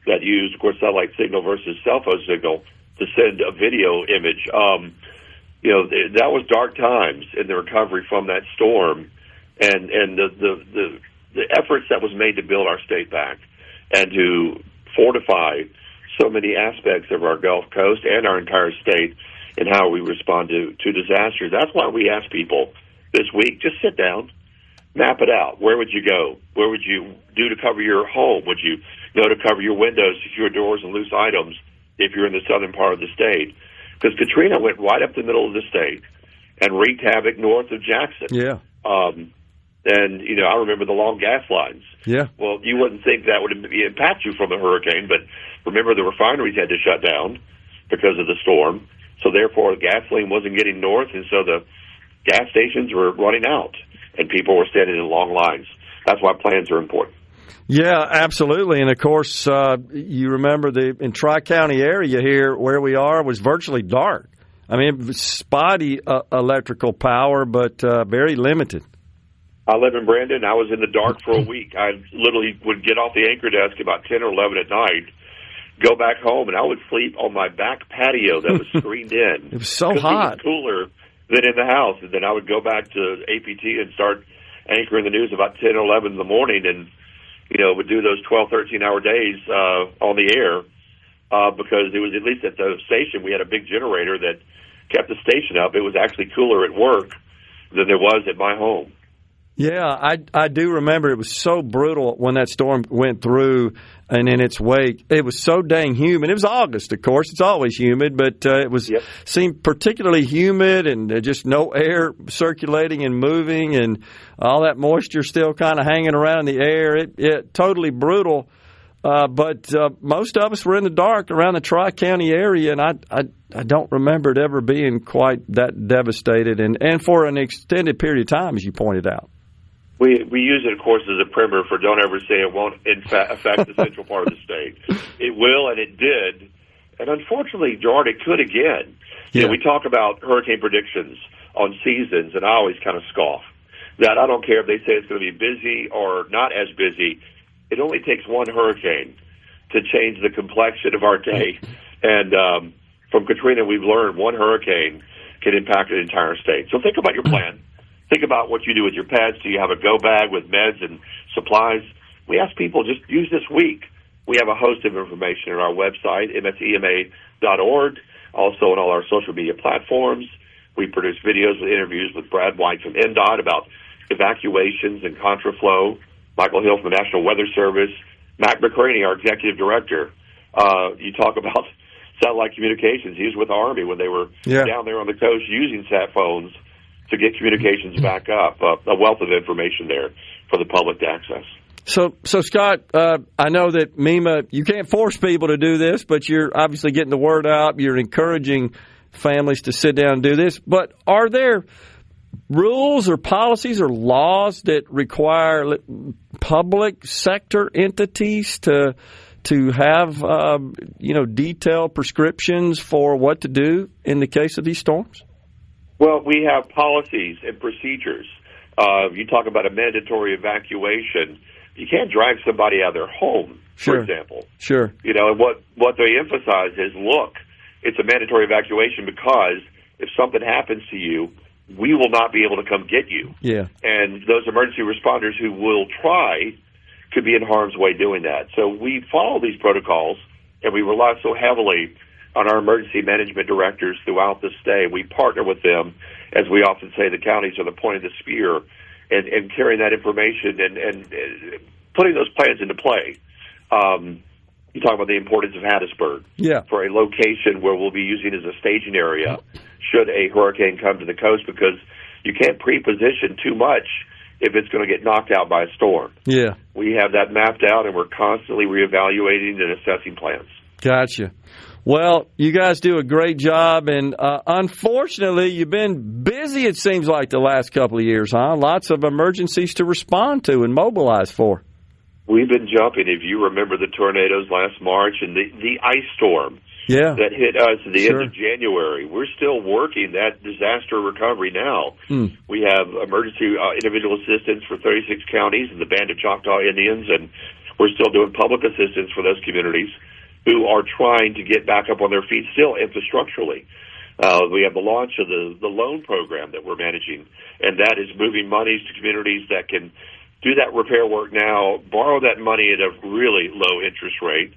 that used, of course, satellite signal versus cell phone signal to send a video image. That was dark times in the recovery from that storm, and the efforts that was made to build our state back and to fortify so many aspects of our Gulf Coast and our entire state and how we respond to disasters. That's why we ask people this week, just sit down, map it out. Where would you go? What would you do to cover your home? Would you go to cover your windows, secure doors, and loose items if you're in the southern part of the state? Because Katrina went right up the middle of the state and wreaked havoc north of Jackson. And, I remember the long gas lines. Well, you wouldn't think that would impact you from a hurricane, but remember the refineries had to shut down because of the storm. So, therefore, gasoline wasn't getting north, and so the gas stations were running out, and people were standing in long lines. That's why plans are important. Yeah, absolutely. And, of course, you remember in Tri-County area here where we are was virtually dark. I mean, it was spotty electrical power, but very limited. I live in Brandon. I was in the dark for a week. I literally would get off the anchor desk about 10 or 11 at night, go back home, and I would sleep on my back patio that was screened in. It was so hot. It was cooler than in the house. And then I would go back to APT and start anchoring the news about 10 or 11 in the morning and, would do those 12, 13-hour days on the air because it was, at least at the station, we had a big generator that kept the station up. It was actually cooler at work than there was at my home. Yeah, I do remember it was so brutal when that storm went through and in its wake. It was so dang humid. It was August, of course. It's always humid, but it was seemed particularly humid and just no air circulating and moving and all that moisture still kind of hanging around in the air. It totally brutal. But most of us were in the dark around the Tri-County area, and I don't remember it ever being quite that devastated and for an extended period of time, as you pointed out. We use it, of course, as a primer for don't ever say it won't affect the central part of the state. It will, and it did. And unfortunately, Gerard, it could again. We talk about hurricane predictions on seasons, and I always kind of scoff. That I don't care if they say it's going to be busy or not as busy. It only takes one hurricane to change the complexion of our day. And from Katrina, we've learned one hurricane can impact an entire state. So think about your plan. Think about what you do with your pets. Do you have a go bag with meds and supplies? We ask people just use this week. We have a host of information on our website, msema.org, also on all our social media platforms. We produce videos with interviews with Brad White from NDOT about evacuations and contraflow, Michael Hill from the National Weather Service, Mac McCraney, our executive director. You talk about satellite communications. He was with the Army when they were down there on the coast using sat phones to get communications back up. A wealth of information there for the public to access. So Scott, I know that MEMA, you can't force people to do this, but you're obviously getting the word out. You're encouraging families to sit down and do this. But are there rules or policies or laws that require public sector entities to to have detailed prescriptions for what to do in the case of these storms? Well, we have policies and procedures. You talk about a mandatory evacuation. You can't drag somebody out of their home, for example. Sure. And what they emphasize is, look, it's a mandatory evacuation because if something happens to you, we will not be able to come get you. Yeah. And those emergency responders who will try could be in harm's way doing that. So we follow these protocols, and we rely so heavily on our emergency management directors throughout the state. We partner with them. As we often say, the counties are the point of the spear, and carrying that information and putting those plans into play. You talk about the importance of Hattiesburg for a location where we'll be using as a staging area should a hurricane come to the coast, because you can't pre-position too much if it's going to get knocked out by a storm. Yeah. We have that mapped out, and we're constantly reevaluating and assessing plans. Gotcha. Well, you guys do a great job, and unfortunately, you've been busy, it seems like, the last couple of years, huh? Lots of emergencies to respond to and mobilize for. We've been jumping. If you remember the tornadoes last March and the ice storm that hit us at the end of January, we're still working that disaster recovery now. We have emergency individual assistance for 36 counties and the Band of Choctaw Indians, and we're still doing public assistance for those communities who are trying to get back up on their feet still infrastructurally. We have the launch of the loan program that we're managing, and that is moving monies to communities that can do that repair work now, borrow that money at a really low interest rate,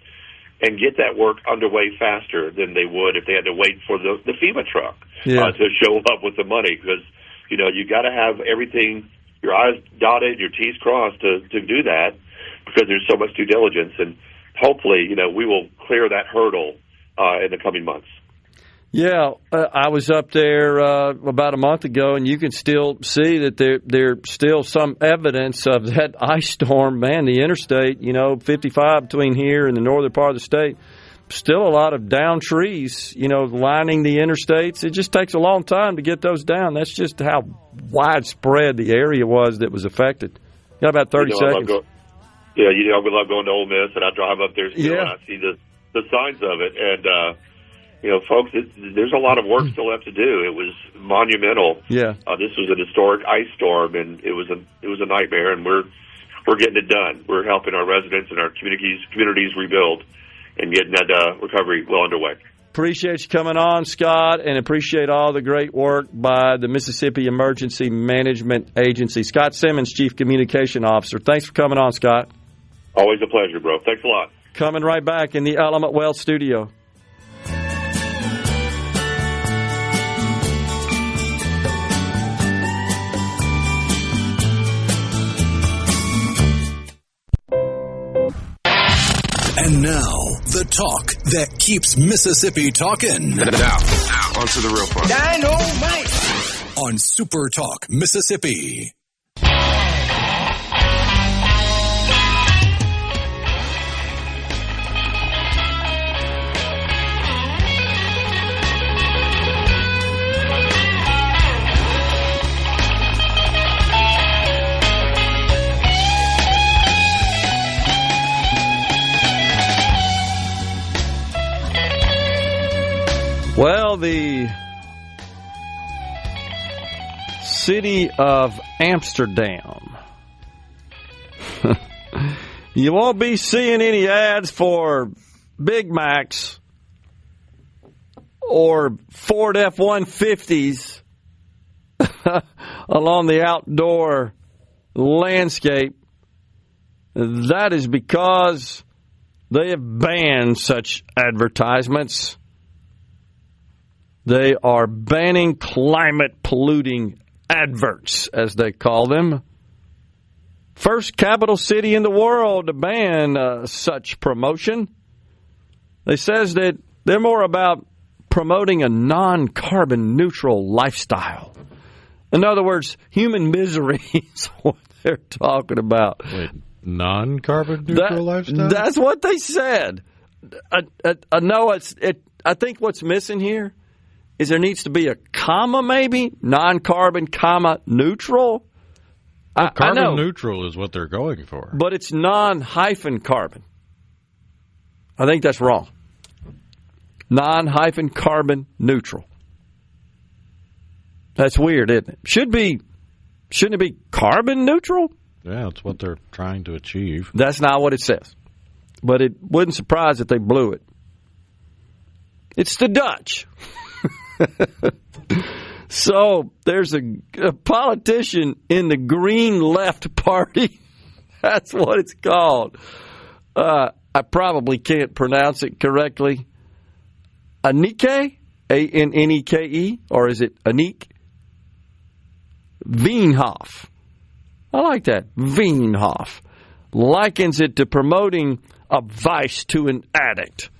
and get that work underway faster than they would if they had to wait for the FEMA truck to show up with the money. Because, you got to have everything, your I's dotted, your T's crossed to do that, because there's so much due diligence. And hopefully, we will clear that hurdle in the coming months. Yeah, I was up there about a month ago, and you can still see that there's still some evidence of that ice storm. Man, the interstate, 55 between here and the northern part of the state, still a lot of down trees, lining the interstates. It just takes a long time to get those down. That's just how widespread the area was that was affected. Got about 30 seconds. I would love going to Ole Miss, and I drive up there still, and I see the signs of it. And, folks, there's a lot of work still left to do. It was monumental. Yeah. This was an historic ice storm, and it was a nightmare, and we're getting it done. We're helping our residents and our communities rebuild and getting that recovery well underway. Appreciate you coming on, Scott, and appreciate all the great work by the Mississippi Emergency Management Agency. Scott Simmons, Chief Communication Officer. Thanks for coming on, Scott. Always a pleasure, bro. Thanks a lot. Coming right back in the Element Wealth studio. And now, the talk that keeps Mississippi talking. Now, on to the real part. Dynamite! On SuperTalk, Mississippi. Well, the city of Amsterdam. You won't be seeing any ads for Big Macs or Ford F-150s along the outdoor landscape. That is because they have banned such advertisements. They are banning climate-polluting adverts, as they call them. First capital city in the world to ban such promotion. They says that they're more about promoting a non-carbon neutral lifestyle. In other words, human misery is what they're talking about. Wait, non-carbon neutral lifestyle? That's what they said. I think what's missing here is there needs to be a comma, maybe? Non-carbon, comma, neutral? Carbon neutral is what they're going for. But it's non-carbon. I think that's wrong. Non-carbon neutral. That's weird, isn't it? Shouldn't it be carbon neutral? Yeah, that's what they're trying to achieve. That's not what it says. But it wouldn't surprise if they blew it. It's the Dutch. So there's a politician in the Green Left Party. That's what it's called. I probably can't pronounce it correctly. Anike? A-N-N-E-K-E? Or is it Anik? Veenhoff. I like that. Veenhoff. Likens it to promoting a vice to an addict.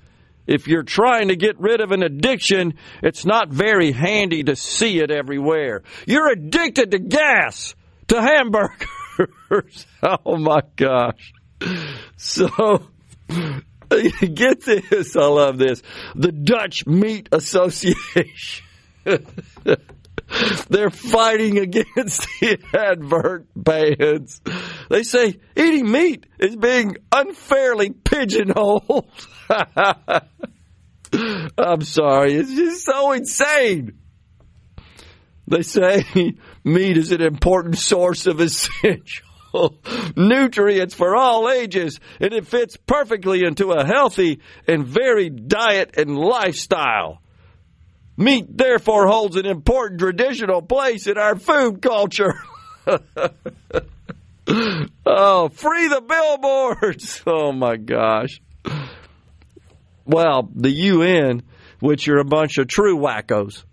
If you're trying to get rid of an addiction, it's not very handy to see it everywhere. You're addicted to gas, to hamburgers. Oh, my gosh. So, get this. I love this. The Dutch Meat Association. They're fighting against the advert bans. They say eating meat is being unfairly pigeonholed. I'm sorry. It's just so insane. They say meat is an important source of essential nutrients for all ages, and it fits perfectly into a healthy and varied diet and lifestyle. Meat, therefore, holds an important traditional place in our food culture. Oh, free the billboards. Oh, my gosh. Well, the UN, which are a bunch of true wackos,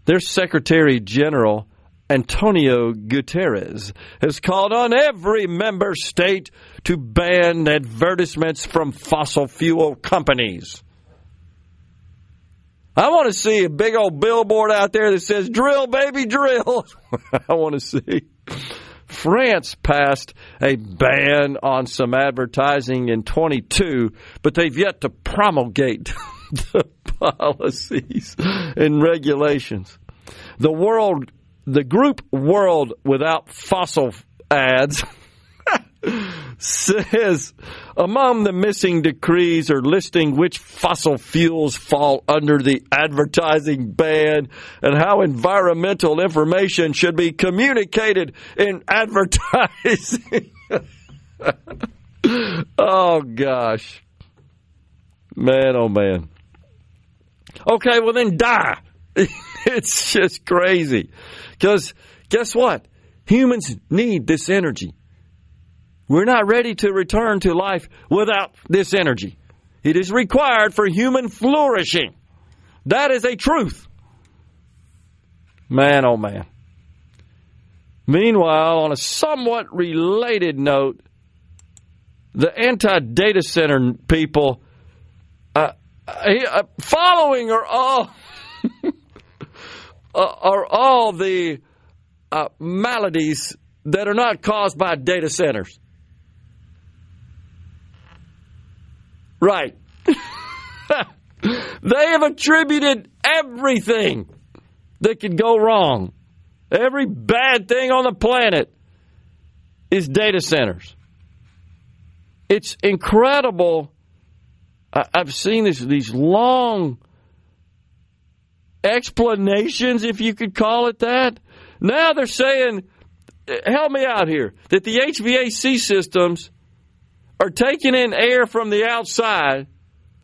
their Secretary General, Antonio Guterres, has called on every member state to ban advertisements from fossil fuel companies. I want to see a big old billboard out there that says, drill, baby, drill. I want to see. France passed a ban on some advertising in 22, but they've yet to promulgate the policies and regulations. The group World Without Fossil Ads says among the missing decrees are listing which fossil fuels fall under the advertising ban and how environmental information should be communicated in advertising. Oh, gosh. Man, oh, man. Okay, well, then die. It's just crazy. Because guess what? Humans need this energy. We're not ready to return to life without this energy. It is required for human flourishing. That is a truth. Man, oh man. Meanwhile, on a somewhat related note, the anti-data center people following are all the maladies that are not caused by data centers. Right. They have attributed everything that could go wrong. Every bad thing on the planet is data centers. It's incredible. I've seen these long explanations, if you could call it that. Now they're saying, help me out here, that the HVAC systems are taking in air from the outside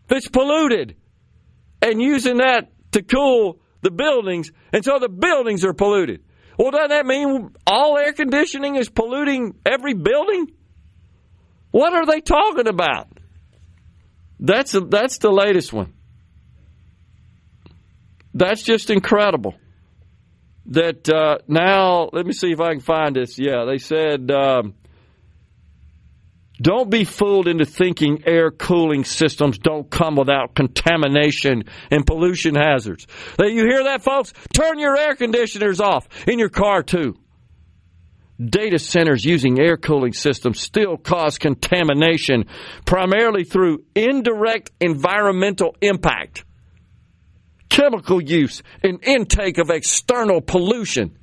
that's polluted and using that to cool the buildings, and so the buildings are polluted. Well, doesn't that mean all air conditioning is polluting every building? What are they talking about? That's the latest one. That's just incredible. That now, let me see if I can find this. Yeah, they said, don't be fooled into thinking air cooling systems don't come without contamination and pollution hazards. You hear that, folks? Turn your air conditioners off in your car, too. Data centers using air cooling systems still cause contamination, primarily through indirect environmental impact, chemical use, and intake of external pollution.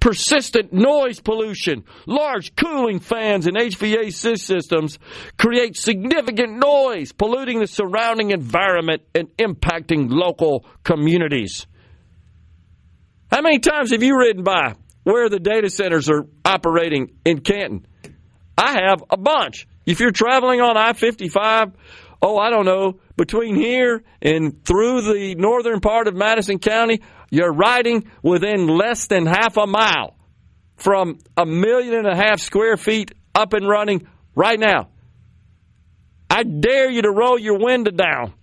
persistent noise pollution. Large cooling fans and HVAC systems create significant noise, polluting the surrounding environment and impacting local communities. How many times have you ridden by where the data centers are operating in Canton? I have a bunch. If you're traveling on I-55, I don't know, between here and through the northern part of Madison County, you're riding within less than half a mile from 1.5 million square feet up and running right now. I dare you to roll your window down.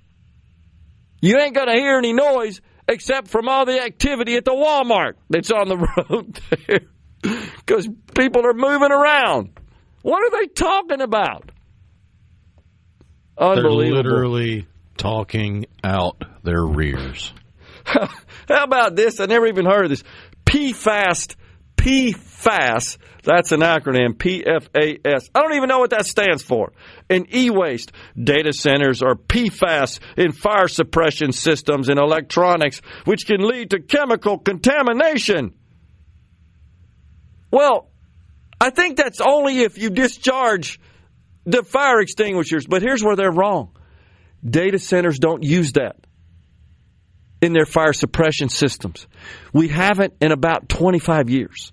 You ain't going to hear any noise except from all the activity at the Walmart that's on the road there, because people are moving around. What are they talking about? Unbelievable. They're literally talking out their rears. How about this? I never even heard of this. PFAS. That's an acronym. PFAS. I don't even know what that stands for. And e-waste. Data centers are PFAS in fire suppression systems and electronics, which can lead to chemical contamination. Well, I think that's only if you discharge the fire extinguishers. But here's where they're wrong. Data centers don't use that in their fire suppression systems. We haven't in about 25 years.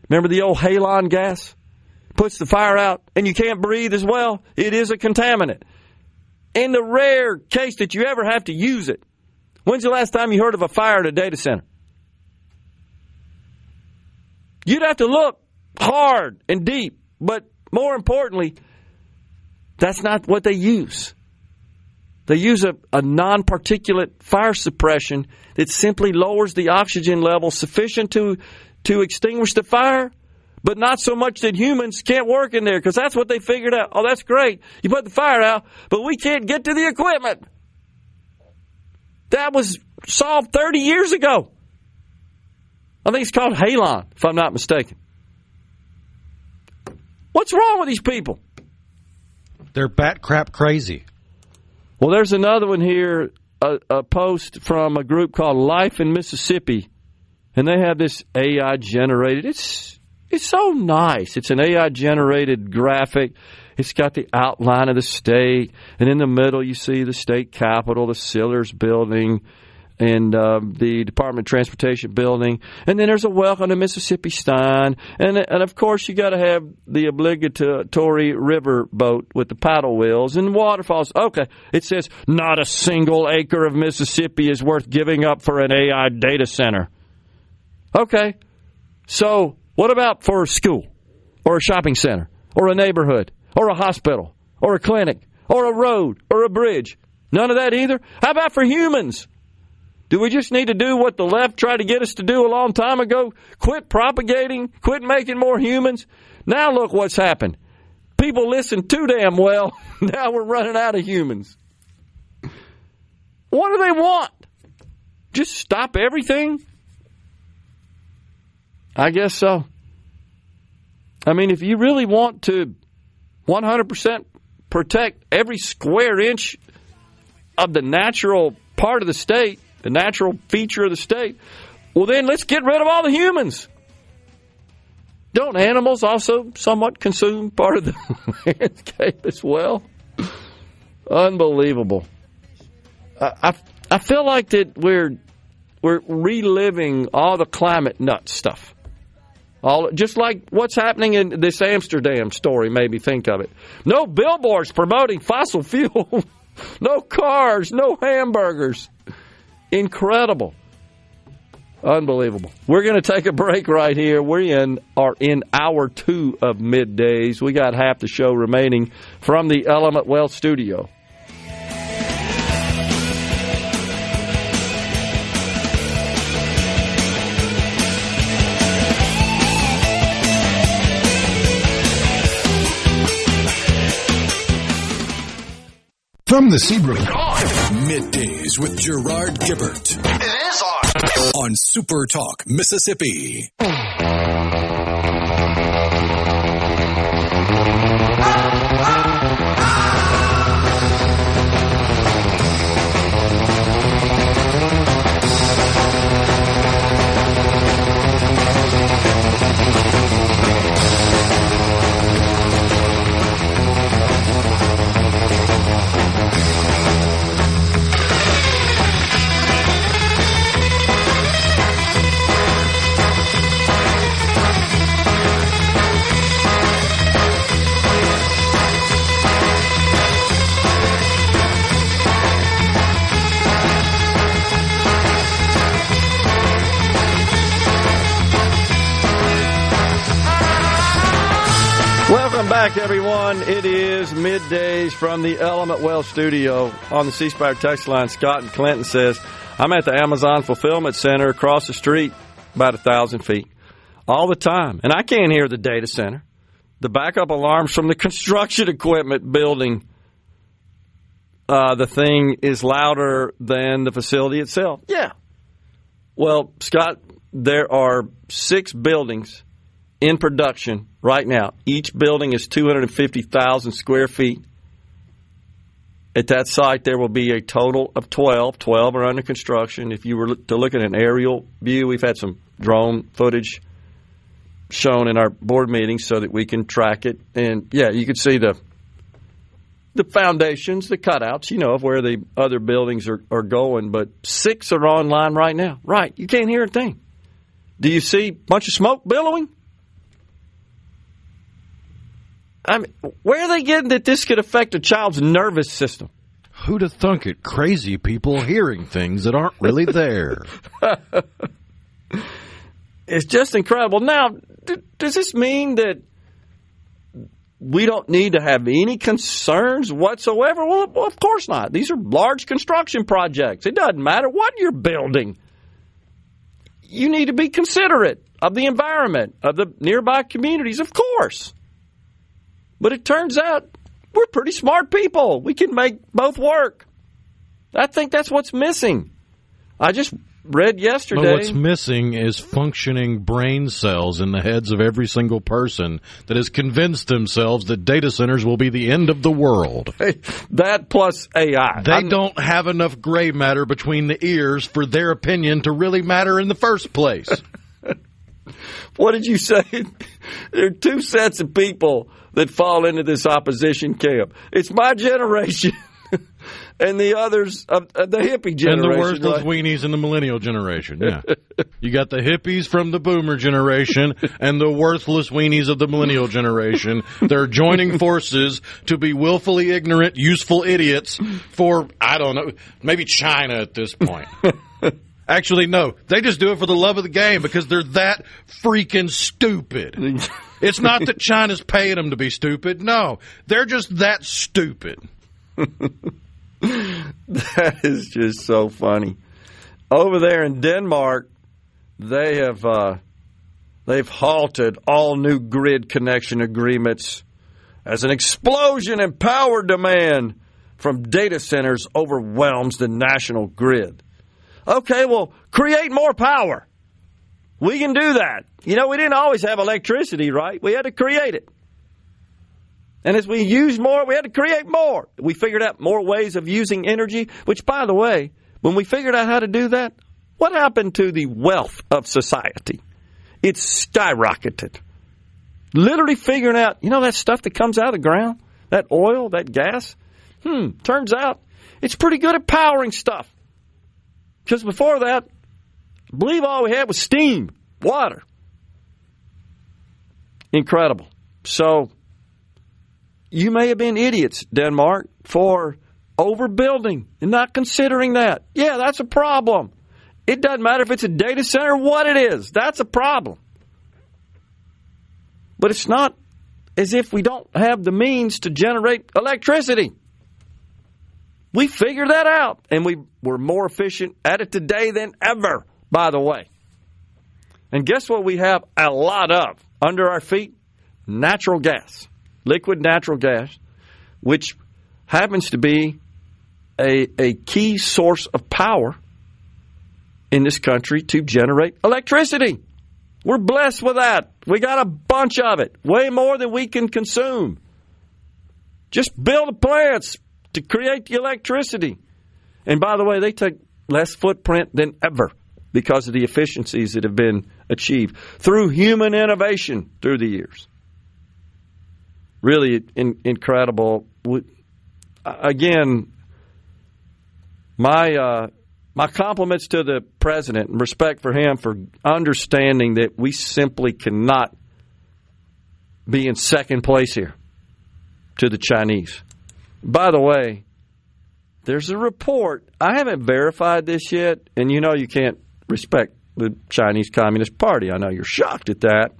Remember the old halon gas? Puts the fire out and you can't breathe as well. It is a contaminant. In the rare case that you ever have to use it, when's the last time you heard of a fire at a data center? You'd have to look hard and deep, but more importantly, that's not what they use. They use a non-particulate fire suppression that simply lowers the oxygen level sufficient to extinguish the fire, but not so much that humans can't work in there, because that's what they figured out. Oh, that's great. You put the fire out, but we can't get to the equipment. That was solved 30 years ago. I think it's called halon, if I'm not mistaken. What's wrong with these people? They're bat crap crazy. Well, there's another one here, a post from a group called Life in Mississippi, and they have this AI-generated. It's so nice. It's an AI-generated graphic. It's got the outline of the state, and in the middle you see the state capitol, the Sillers building, and the Department of Transportation building. And then there's a welcome to Mississippi sign. And of course, you got to have the obligatory river boat with the paddle wheels and waterfalls. Okay, it says, not a single acre of Mississippi is worth giving up for an AI data center. Okay, so what about for a school or a shopping center or a neighborhood or a hospital or a clinic or a road or a bridge? None of that either? How about for humans? Do we just need to do what the left tried to get us to do a long time ago? Quit propagating, quit making more humans? Now look what's happened. People listen too damn well. Now we're running out of humans. What do they want? Just stop everything? I guess so. I mean, if you really want to 100% protect every square inch of the natural part of the state, the natural feature of the state, well, then let's get rid of all the humans. Don't animals also somewhat consume part of the landscape as well? Unbelievable. I feel like that we're reliving all the climate nut stuff. Just like what's happening in this Amsterdam story made me think of it. No billboards promoting fossil fuel. No cars, no hamburgers. Incredible. Unbelievable. We're going to take a break right here. We are in hour 2 of Middays. We got half the show remaining from the Element Wealth studio. From the Seabrook, Middays with Gerard Gibert. It is on. On SuperTalk, Mississippi. back, everyone. It is middays from the Element Well studio on the C Spire text line. Scott in Clinton says, I'm at the Amazon Fulfillment Center across the street, about 1,000 feet, all the time. And I can't hear the data center. The backup alarms from the construction equipment building, the thing is louder than the facility itself. Yeah. Well, Scott, there are 6 buildings in production right now. Each building is 250,000 square feet. At that site, there will be a total of 12. 12 are under construction. If you were to look at an aerial view, we've had some drone footage shown in our board meetings so that we can track it. And, yeah, you can see the foundations, the cutouts, of where the other buildings are going. But 6 are online right now. Right. You can't hear a thing. Do you see a bunch of smoke billowing? I mean, where are they getting that this could affect a child's nervous system? Who'd have thunk it? Crazy people hearing things that aren't really there. It's just incredible. Now, does this mean that we don't need to have any concerns whatsoever? Well, of course not. These are large construction projects. It doesn't matter what you're building. You need to be considerate of the environment, of the nearby communities, of course. But it turns out we're pretty smart people. We can make both work. I think that's what's missing. I just read yesterday. But what's missing is functioning brain cells in the heads of every single person that has convinced themselves that data centers will be the end of the world. That plus AI. They don't have enough gray matter between the ears for their opinion to really matter in the first place. What did you say? There are 2 sets of people that fall into this opposition camp. It's my generation and the others, of the hippie generation. And the worthless weenies in the millennial generation, yeah. You got the hippies from the boomer generation and the worthless weenies of the millennial generation. They're joining forces to be willfully ignorant, useful idiots for, I don't know, maybe China at this point. Actually, no. They just do it for the love of the game because they're that freaking stupid. It's not that China's paying them to be stupid. No, they're just that stupid. That is just so funny. Over there in Denmark, they've halted all new grid connection agreements as an explosion in power demand from data centers overwhelms the national grid. Okay, well, create more power. We can do that. We didn't always have electricity, right? We had to create it. And as we used more, we had to create more. We figured out more ways of using energy, which, by the way, when we figured out how to do that, what happened to the wealth of society? It skyrocketed. Literally figuring out, that stuff that comes out of the ground, that oil, that gas, turns out it's pretty good at powering stuff. Because before that, I believe all we had was steam, water. Incredible. So, you may have been idiots, Denmark, for overbuilding and not considering that. Yeah, that's a problem. It doesn't matter if it's a data center or what it is. That's a problem. But it's not as if we don't have the means to generate electricity. We figured that out, and we're more efficient at it today than ever, by the way. And guess what we have a lot of under our feet? Natural gas, liquid natural gas, which happens to be a key source of power in this country to generate electricity. We're blessed with that. We got a bunch of it, way more than we can consume. Just build the plants to create the electricity. And by the way, they take less footprint than ever because of the efficiencies that have been achieved through human innovation through the years. Really incredible. Again, my compliments to the president and respect for him for understanding that we simply cannot be in second place here to the Chinese. By the way, there's a report. I haven't verified this yet, and you can't respect the Chinese Communist Party. I know you're shocked at that.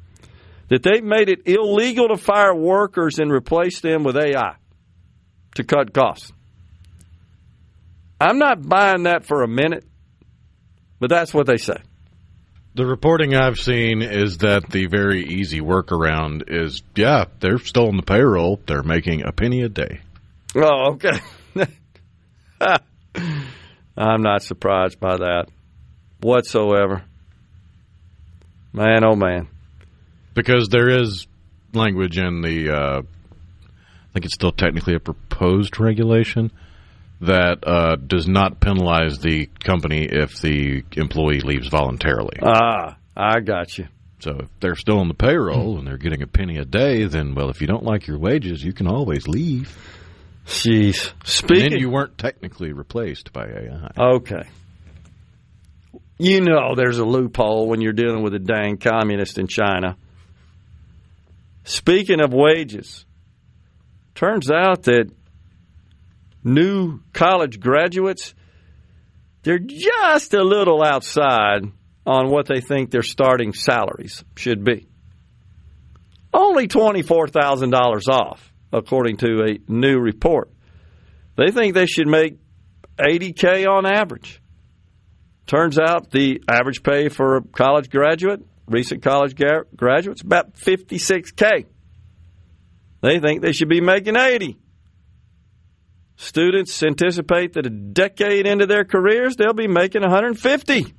that they've made it illegal to fire workers and replace them with AI to cut costs. I'm not buying that for a minute, but that's what they say. The reporting I've seen is that the very easy workaround is, yeah, they're still on the payroll. They're making a penny a day. Oh, okay. I'm not surprised by that whatsoever. Man, oh, man. Because there is language in the, I think it's still technically a proposed regulation, that does not penalize the company if the employee leaves voluntarily. Ah, I got you. So if they're still on the payroll and they're getting a penny a day, then, well, if you don't like your wages, you can always leave. Jeez. And then you weren't technically replaced by AI. Okay. You know there's a loophole when you're dealing with a dang communist in China. Speaking of wages, turns out that new college graduates, they're just a little outside on what they think their starting salaries should be. Only $24,000 off, according to a new report. They think they should make $80K on average. Turns out the average pay for a college graduate, recent college graduates, about $56K. They think they should be making $80. Students anticipate that a decade into their careers, they'll be making $150.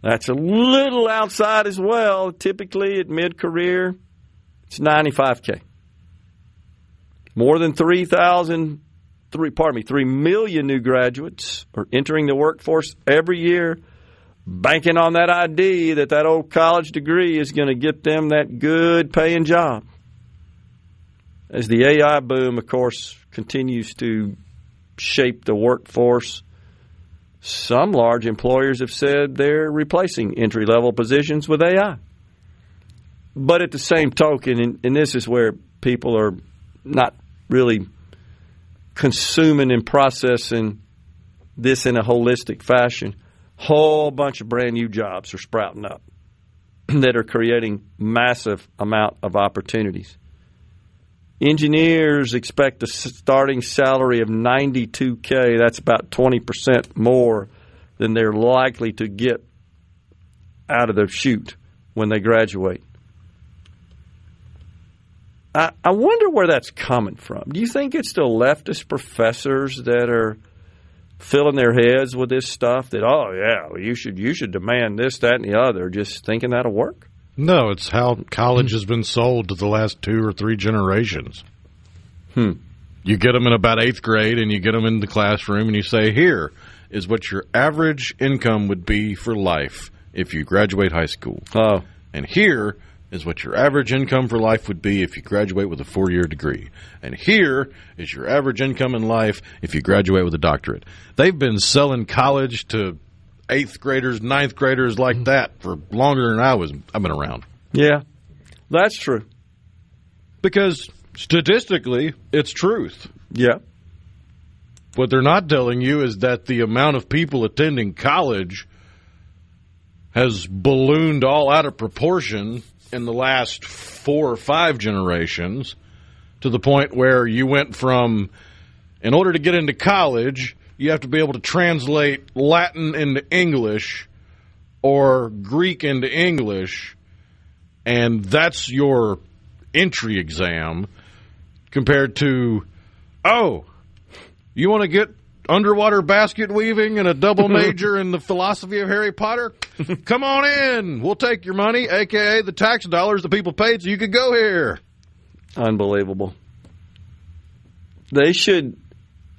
That's a little outside as well. Typically at mid-career, it's $95K. More than 3 million new graduates are entering the workforce every year, banking on that ID that old college degree is going to get them that good paying job. As the AI boom, of course, continues to shape the workforce, some large employers have said they're replacing entry-level positions with AI. But at the same token, and this is where people are not really consuming and processing this in a holistic fashion, whole bunch of brand new jobs are sprouting up that are creating massive amount of opportunities. Engineers expect a starting salary of $92K. That's about 20% more than they're likely to get out of the chute when they graduate. I wonder where that's coming from. Do you think it's the leftist professors that are filling their heads with this stuff that, oh, yeah, well, you should demand this, that, and the other, just thinking that'll work? No, it's how college has been sold to the last 2 or 3 generations. You get them in about 8th grade, and you get them in the classroom, and you say, here is what your average income would be for life if you graduate high school. Oh. And here is what your average income for life would be if you graduate with a 4-year degree. And here is your average income in life if you graduate with a doctorate. They've been selling college to 8th graders, 9th graders like that for longer than I've been around. Yeah, that's true. Because statistically, it's truth. Yeah. What they're not telling you is that the amount of people attending college has ballooned all out of proportion in the last 4 or 5 generations to the point where you went from, in order to get into college, you have to be able to translate Latin into English or Greek into English, and that's your entry exam, compared to, oh, you want to get underwater basket weaving and a double major in the philosophy of Harry Potter? Come on in. We'll take your money, a.k.a. the tax dollars the people paid so you could go here. Unbelievable. They should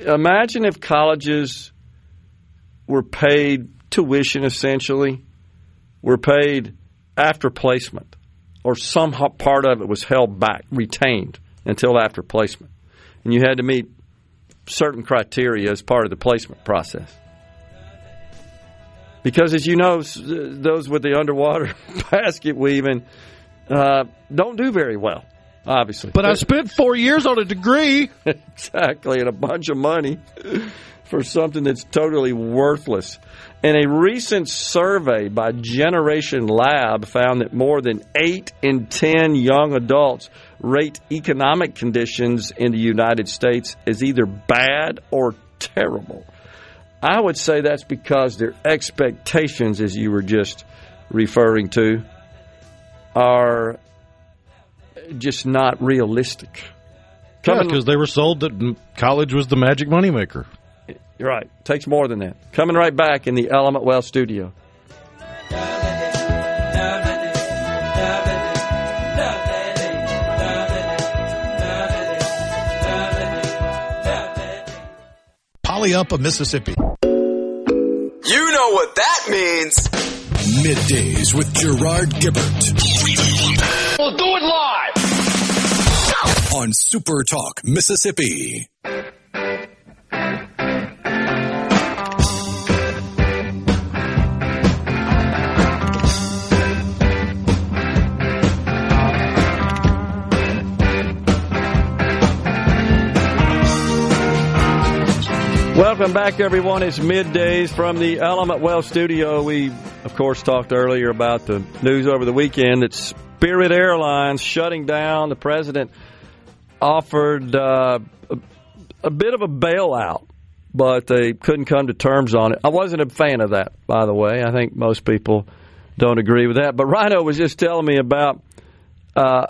imagine if colleges were paid tuition, essentially, were paid after placement, or some part of it was held back, retained until after placement. And you had to meet certain criteria as part of the placement process. Because, as you know, those with the underwater basket weaving don't do very well, obviously. But I spent 4 years on a degree. Exactly, and a bunch of money for something that's totally worthless. And a recent survey by Generation Lab found that more than 8 in 10 young adults rate economic conditions in the United States as either bad or terrible. I would say that's because their expectations, as you were just referring to, are just not realistic. Yeah, because they were sold that college was the magic moneymaker. You're right. Takes more than that. Coming right back in the Element Well studio. Polyupa, Mississippi. You know what that means. Middays with Gerard Gibert. We'll do it live On SuperTalk, Mississippi. Welcome back, everyone. It's Middays from the Element Well studio. We, of course, talked earlier about the news over the weekend that Spirit Airlines shutting down. The president offered a bit of a bailout, but they couldn't come to terms on it. I wasn't a fan of that, by the way. I think most people don't agree with that. But Rhino was just telling me about a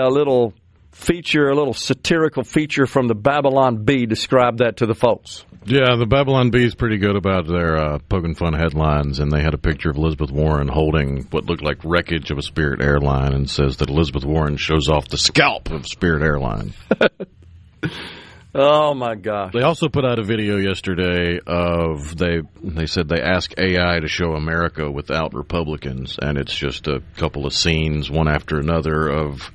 little feature, a little satirical feature from the Babylon Bee. Describe that to the folks. Yeah, the Babylon Bee is pretty good about their poking fun headlines, and they had a picture of Elizabeth Warren holding what looked like wreckage of a Spirit airline and says that Elizabeth Warren shows off the scalp of Spirit Airline. Oh, my gosh. They also put out a video yesterday of, they said they asked AI to show America without Republicans, and it's just a couple of scenes, one after another, of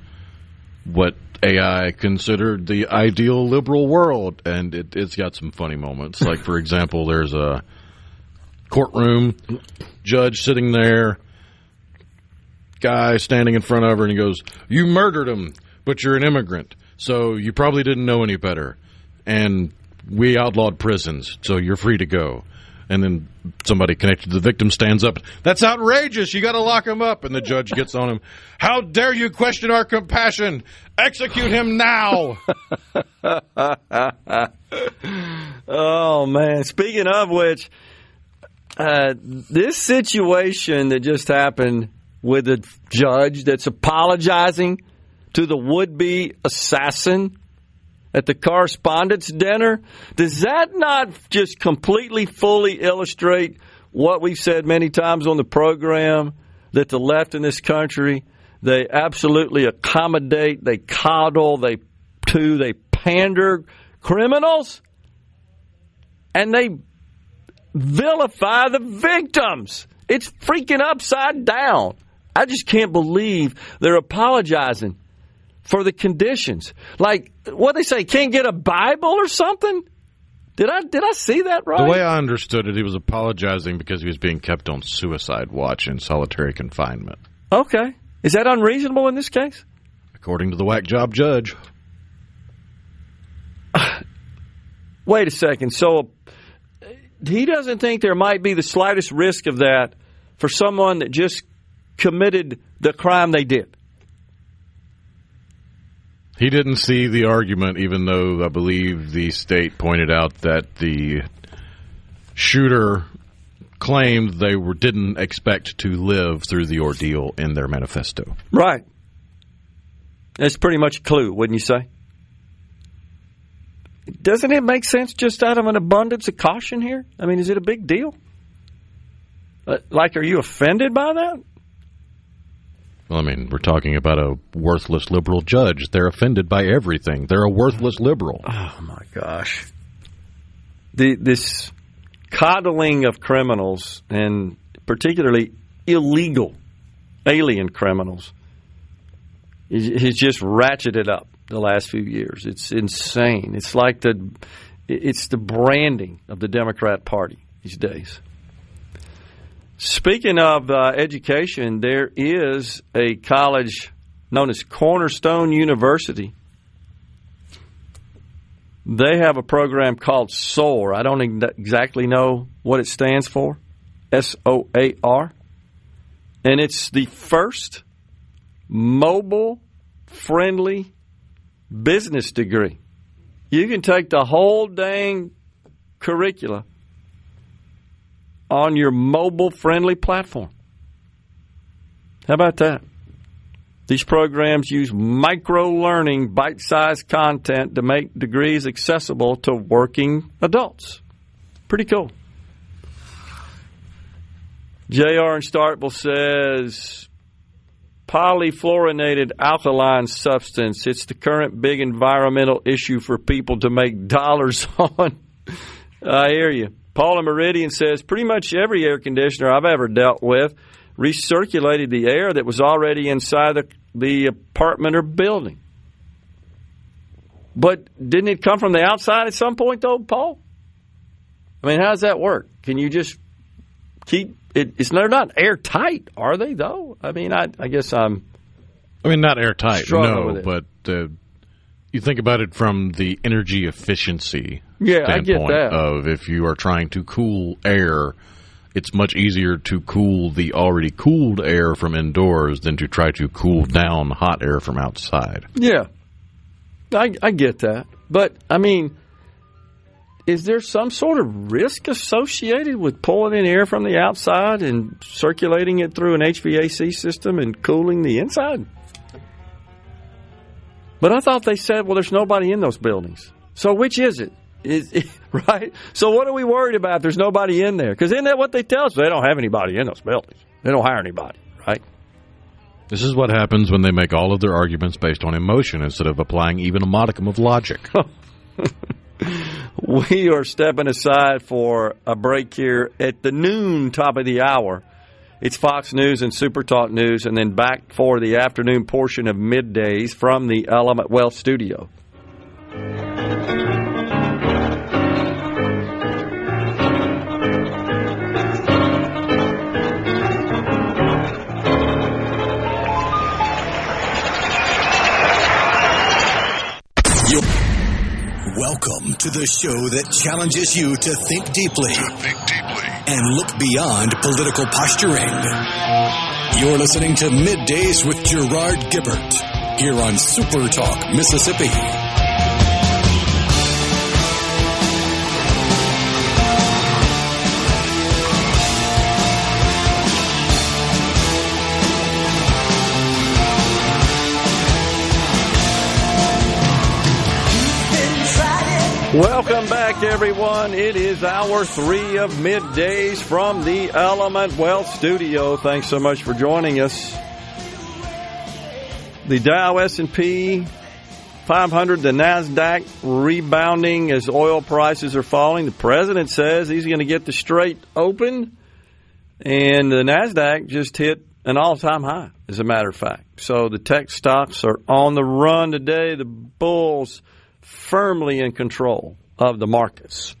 what AI considered the ideal liberal world, and it's got some funny moments. Like, for example, there's a courtroom, judge sitting there, guy standing in front of her, and he goes, "You murdered him, but you're an immigrant, so you probably didn't know any better. And we outlawed prisons, so you're free to go." And then somebody connected to the victim stands up. "That's outrageous. You got to lock him up." And the judge gets on him. "How dare you question our compassion? Execute him now." Oh, man. Speaking of which, this situation that just happened with a judge that's apologizing to the would-be assassin at the correspondence dinner, does that not just completely, fully illustrate what we've said many times on the program, that the left in this country, they absolutely accommodate, they coddle, they pander criminals, and they vilify the victims? It's freaking upside down. I just can't believe they're apologizing for the conditions. Like, what they say, can't get a Bible or something? Did I see that right? The way I understood it, he was apologizing because he was being kept on suicide watch in solitary confinement. Okay. Is that unreasonable in this case? According to the whack job judge. Wait a second. So he doesn't think there might be the slightest risk of that for someone that just committed the crime they did? He didn't see the argument, even though I believe the state pointed out that the shooter claimed they didn't expect to live through the ordeal in their manifesto. Right. That's pretty much a clue, wouldn't you say? Doesn't it make sense just out of an abundance of caution here? I mean, is it a big deal? Like, are you offended by that? Well, I mean, we're talking about a worthless liberal judge. They're offended by everything. They're a worthless liberal. Oh, my gosh. This coddling of criminals, and particularly illegal alien criminals, has just ratcheted up the last few years. It's insane. It's like it's the branding of the Democrat Party these days. Speaking of education, there is a college known as Cornerstone University They have a program called SOAR. I don't exactly know what it stands for, SOAR. And it's the first mobile-friendly business degree. You can take the whole dang curricula on your mobile-friendly platform. How about that? These programs use micro-learning, bite-sized content to make degrees accessible to working adults. Pretty cool. JR in Starkville says, polyfluorinated alkaline substance. It's the current big environmental issue for people to make dollars on. I hear you. Paul in Meridian says, pretty much every air conditioner I've ever dealt with recirculated the air that was already inside the apartment or building. But didn't it come from the outside at some point, though, Paul? I mean, how does that work? Can you just keep it? They're not airtight, are they, though? I mean, I guess not airtight, no, but you think about it from the energy efficiency standpoint I get that. Of if you are trying to cool air, it's much easier to cool the already cooled air from indoors than to try to cool down hot air from outside. Yeah, I get that. But, I mean, is there some sort of risk associated with pulling in air from the outside and circulating it through an HVAC system and cooling the inside? But I thought they said, well, there's nobody in those buildings. So which is it? Right? So what are we worried about if there's nobody in there? Because isn't that what they tell us? They don't have anybody in those buildings. They don't hire anybody, right? This is what happens when they make all of their arguments based on emotion instead of applying even a modicum of logic. We are stepping aside for a break here at the noon top of the hour. It's Fox News and SuperTalk News, and then back for the afternoon portion of Middays from the Element Wealth Studio. Welcome to the show that challenges you to think deeply and look beyond political posturing. You're listening to Middays with Gerard Gibert here on SuperTalk, Mississippi. Welcome back, everyone. It is hour 3 of Middays from the Element Wealth Studio. Thanks so much for joining us. The Dow S&P 500, the NASDAQ rebounding as oil prices are falling. The president says he's going to get the Strait open, and the NASDAQ just hit an all-time high, as a matter of fact. So the tech stocks are on the run today. The bulls firmly in control of the markets.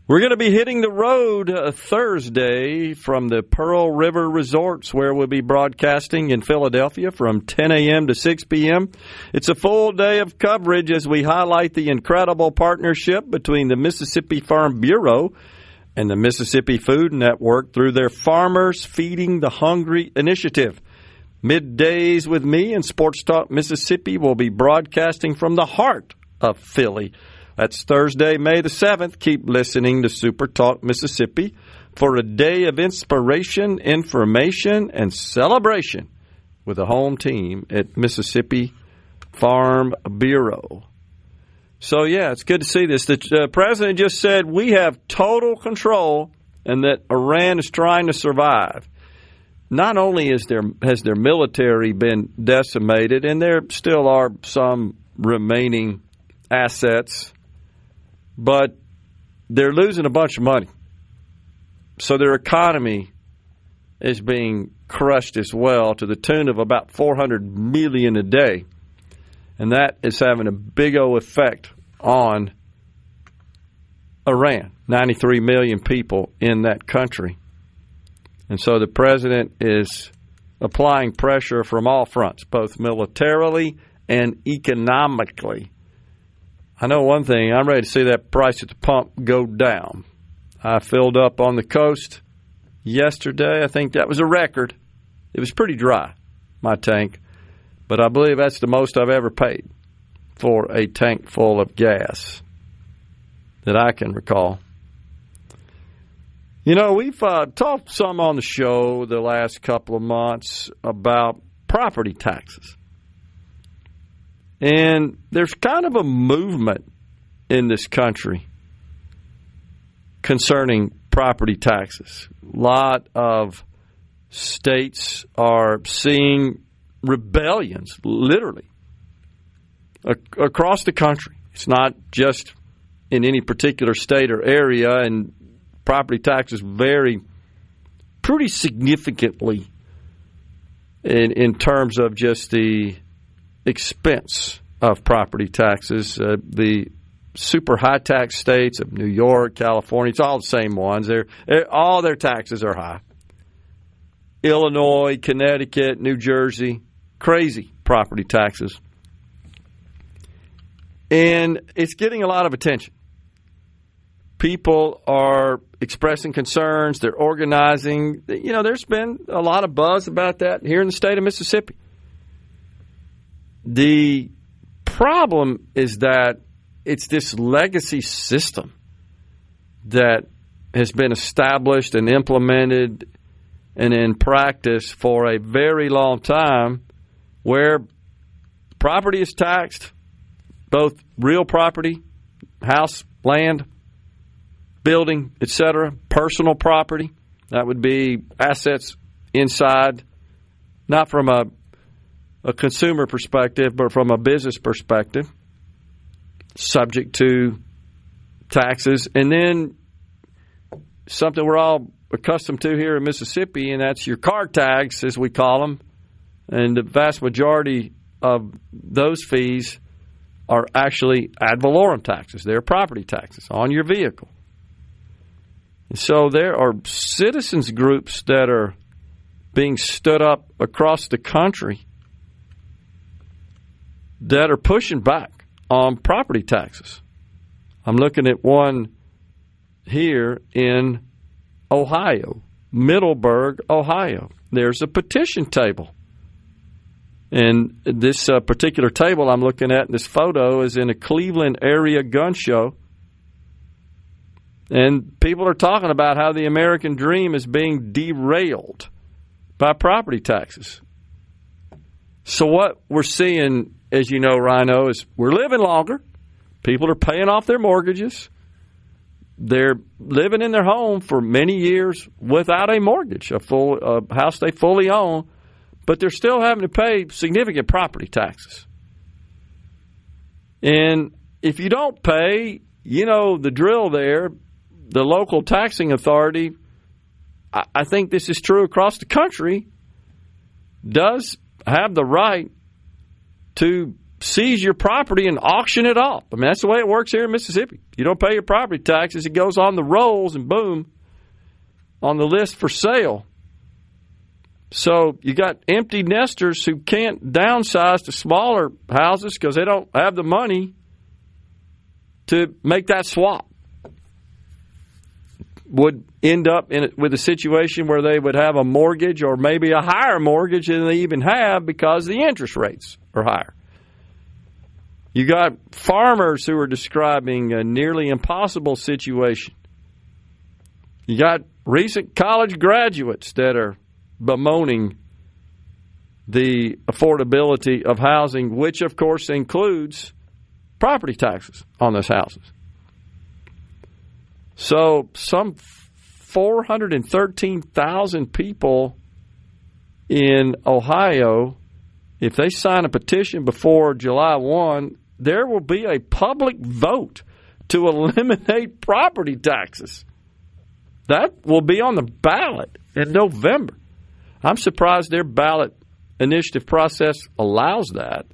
We're going to be hitting the road Thursday from the Pearl River Resorts, where we'll be broadcasting in Philadelphia from 10 a.m. to 6 p.m. It's a full day of coverage as we highlight the incredible partnership between the Mississippi Farm Bureau and the Mississippi Food Network through their Farmers Feeding the Hungry initiative. Middays with me and Sports Talk Mississippi will be broadcasting from the heart of Philly. That's Thursday, May the 7th. Keep listening to Super Talk Mississippi for a day of inspiration, information, and celebration with the home team at Mississippi Farm Bureau. So, yeah, it's good to see this. The president just said we have total control and that Iran is trying to survive. Not only has their military been decimated, and there still are some remaining assets, but they're losing a bunch of money. So their economy is being crushed as well to the tune of about $400 million a day. And that is having a big old effect on Iran, 93 million people in that country. And so the president is applying pressure from all fronts, both militarily and economically, I know one thing. I'm ready to see that price at the pump go down. I filled up on the coast yesterday. I think that was a record. It was pretty dry, my tank. But I believe that's the most I've ever paid for a tank full of gas that I can recall. You know, we've talked some on the show the last couple of months about property taxes. And there's kind of a movement in this country concerning property taxes. A lot of states are seeing rebellions, literally, across the country. It's not just in any particular state or area, and property taxes vary pretty significantly in terms of just the expense of property taxes. The super high tax states of New York, California, it's all the same ones. All their taxes are high. Illinois, Connecticut, New Jersey, crazy property taxes. And it's getting a lot of attention. People are expressing concerns. They're organizing. You know, there's been a lot of buzz about that here in the state of Mississippi. The problem is that it's this legacy system that has been established and implemented and in practice for a very long time, where property is taxed, both real property, house, land, building, etc., personal property. That would be assets inside, not from a consumer perspective, but from a business perspective, subject to taxes. And then something we're all accustomed to here in Mississippi, and that's your car tags, as we call them. And the vast majority of those fees are actually ad valorem taxes. They're property taxes on your vehicle. And so there are citizens groups that are being stood up across the country that are pushing back on property taxes. I'm looking at one here in Ohio, Middleburg, Ohio. There's a petition table. And this particular table I'm looking at in this photo is in a Cleveland area gun show. And people are talking about how the American dream is being derailed by property taxes. So what we're seeing, as you know, Rhino, is we're living longer. People are paying off their mortgages. They're living in their home for many years without a mortgage, a house they fully own, but they're still having to pay significant property taxes. And if you don't pay, you know the drill there. The local taxing authority, I think this is true across the country, does have the right to seize your property and auction it off. I mean, that's the way it works here in Mississippi. You don't pay your property taxes, it goes on the rolls and boom, on the list for sale. So you got empty nesters who can't downsize to smaller houses because they don't have the money to make that swap. Would end up with a situation where they would have a mortgage or maybe a higher mortgage than they even have because the interest rates are higher. You got farmers who are describing a nearly impossible situation. You got recent college graduates that are bemoaning the affordability of housing, which of course includes property taxes on those houses. So some 413,000 people in Ohio, if they sign a petition before July 1, there will be a public vote to eliminate property taxes. That will be on the ballot in November. I'm surprised their ballot initiative process allows that.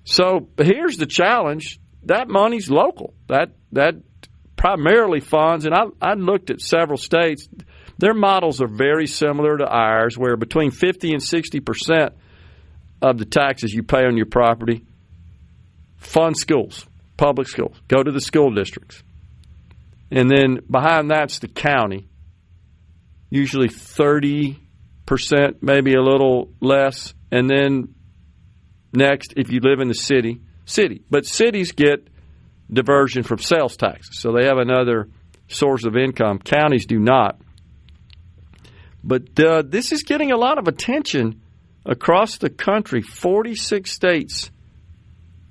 So here's the challenge. That money's local. That primarily funds, and I looked at several states. Their models are very similar to ours, where between 50 and 60% of the taxes you pay on your property fund schools, public schools, go to the school districts. And then behind that's the county, usually 30%, maybe a little less. And then next, if you live in the city. But cities get diversion from sales taxes, so they have another source of income. Counties do not. But this is getting a lot of attention across the country. 46 states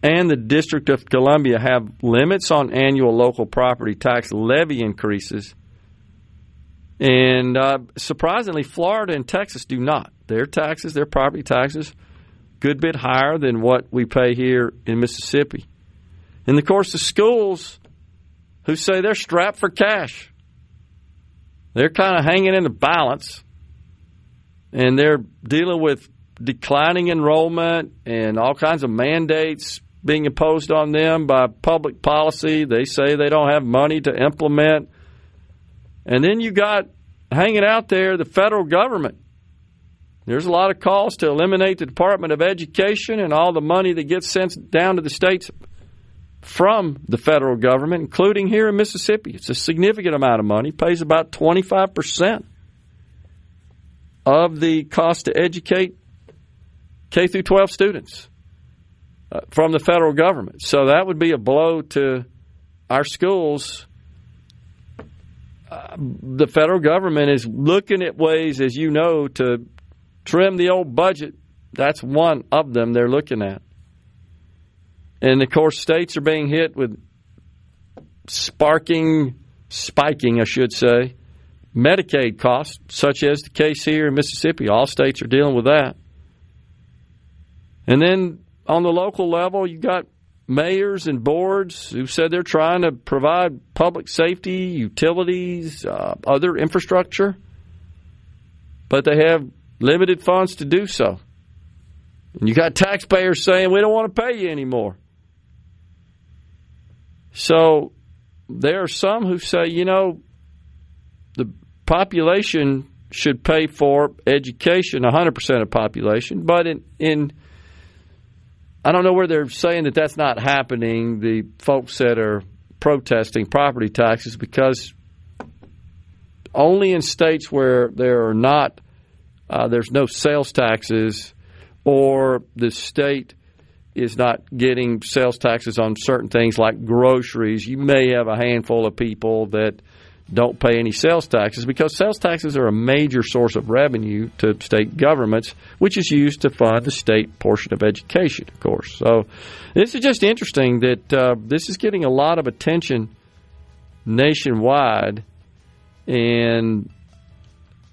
and the District of Columbia have limits on annual local property tax levy increases. And surprisingly, Florida and Texas do not. Their taxes, their property taxes, good bit higher than what we pay here in Mississippi. And, of course, the schools who say they're strapped for cash, they're kind of hanging in the balance, and they're dealing with declining enrollment and all kinds of mandates being imposed on them by public policy. They say they don't have money to implement. And then you got hanging out there the federal government. There's a lot of calls to eliminate the Department of Education and all the money that gets sent down to the states from the federal government, including here in Mississippi. It's a significant amount of money. It pays about 25% of the cost to educate K through 12 students from the federal government. So that would be a blow to our schools. The federal government is looking at ways, as you know, to trim the old budget. That's one of them they're looking at. And, of course, states are being hit with spiking, Medicaid costs, such as the case here in Mississippi. All states are dealing with that. And then on the local level, you got mayors and boards who said they're trying to provide public safety, utilities, other infrastructure, but they have limited funds to do so. And you got taxpayers saying, we don't want to pay you anymore. So there are some who say, the population should pay for education, 100% of population, but in I don't know where they're saying that that's not happening, the folks that are protesting property taxes, because only in states where there are not, there's no sales taxes, or the state is not getting sales taxes on certain things like groceries, you may have a handful of people that don't pay any sales taxes, because sales taxes are a major source of revenue to state governments, which is used to fund the state portion of education, of course. So this is just interesting that this is getting a lot of attention nationwide, and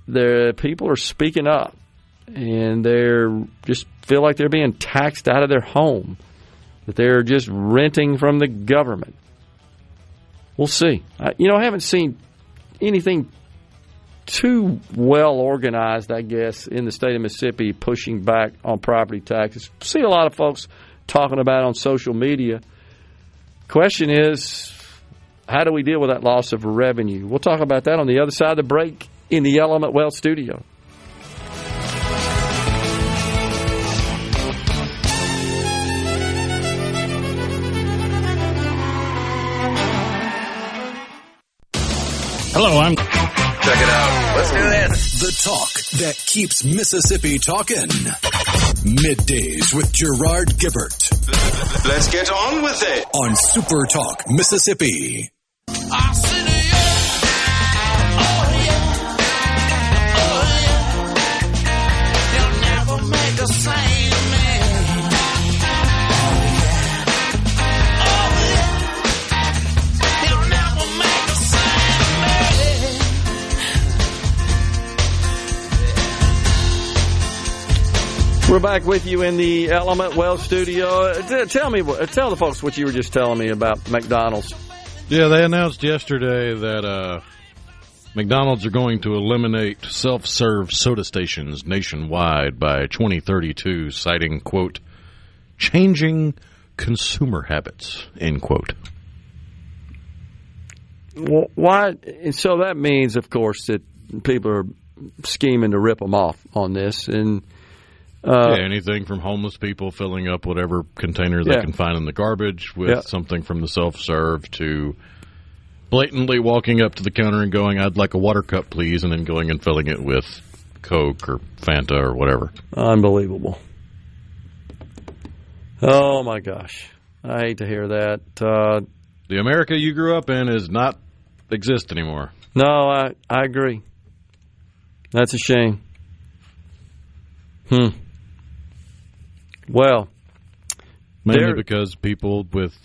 the people are speaking up, and they're just feel like they're being taxed out of their home, that they're just renting from the government. We'll see. I haven't seen anything too well organized, I guess, in the state of Mississippi pushing back on property taxes. See a lot of folks talking about it on social media. Question is, how do we deal with that loss of revenue? We'll talk about that on the other side of the break in the Element Wealth studio. Hello, Check it out. Let's do this. The talk that keeps Mississippi talking. Middays with Gerard Gibert. Let's get on with it. On SuperTalk, Mississippi. We're back with you in the Element Wealth studio. Tell the folks what you were just telling me about McDonald's. Yeah, they announced yesterday that McDonald's are going to eliminate self-serve soda stations nationwide by 2032, citing, quote, changing consumer habits, end quote. Well, why? So that means, of course, that people are scheming to rip them off on this, and Anything from homeless people filling up whatever container they can find in the garbage with something from the self-serve to blatantly walking up to the counter and going, "I'd like a water cup, please," and then going and filling it with Coke or Fanta or whatever. Unbelievable. Oh, my gosh. I hate to hear that. The America you grew up in does not exist anymore. No, I agree. That's a shame. Well, mainly because people with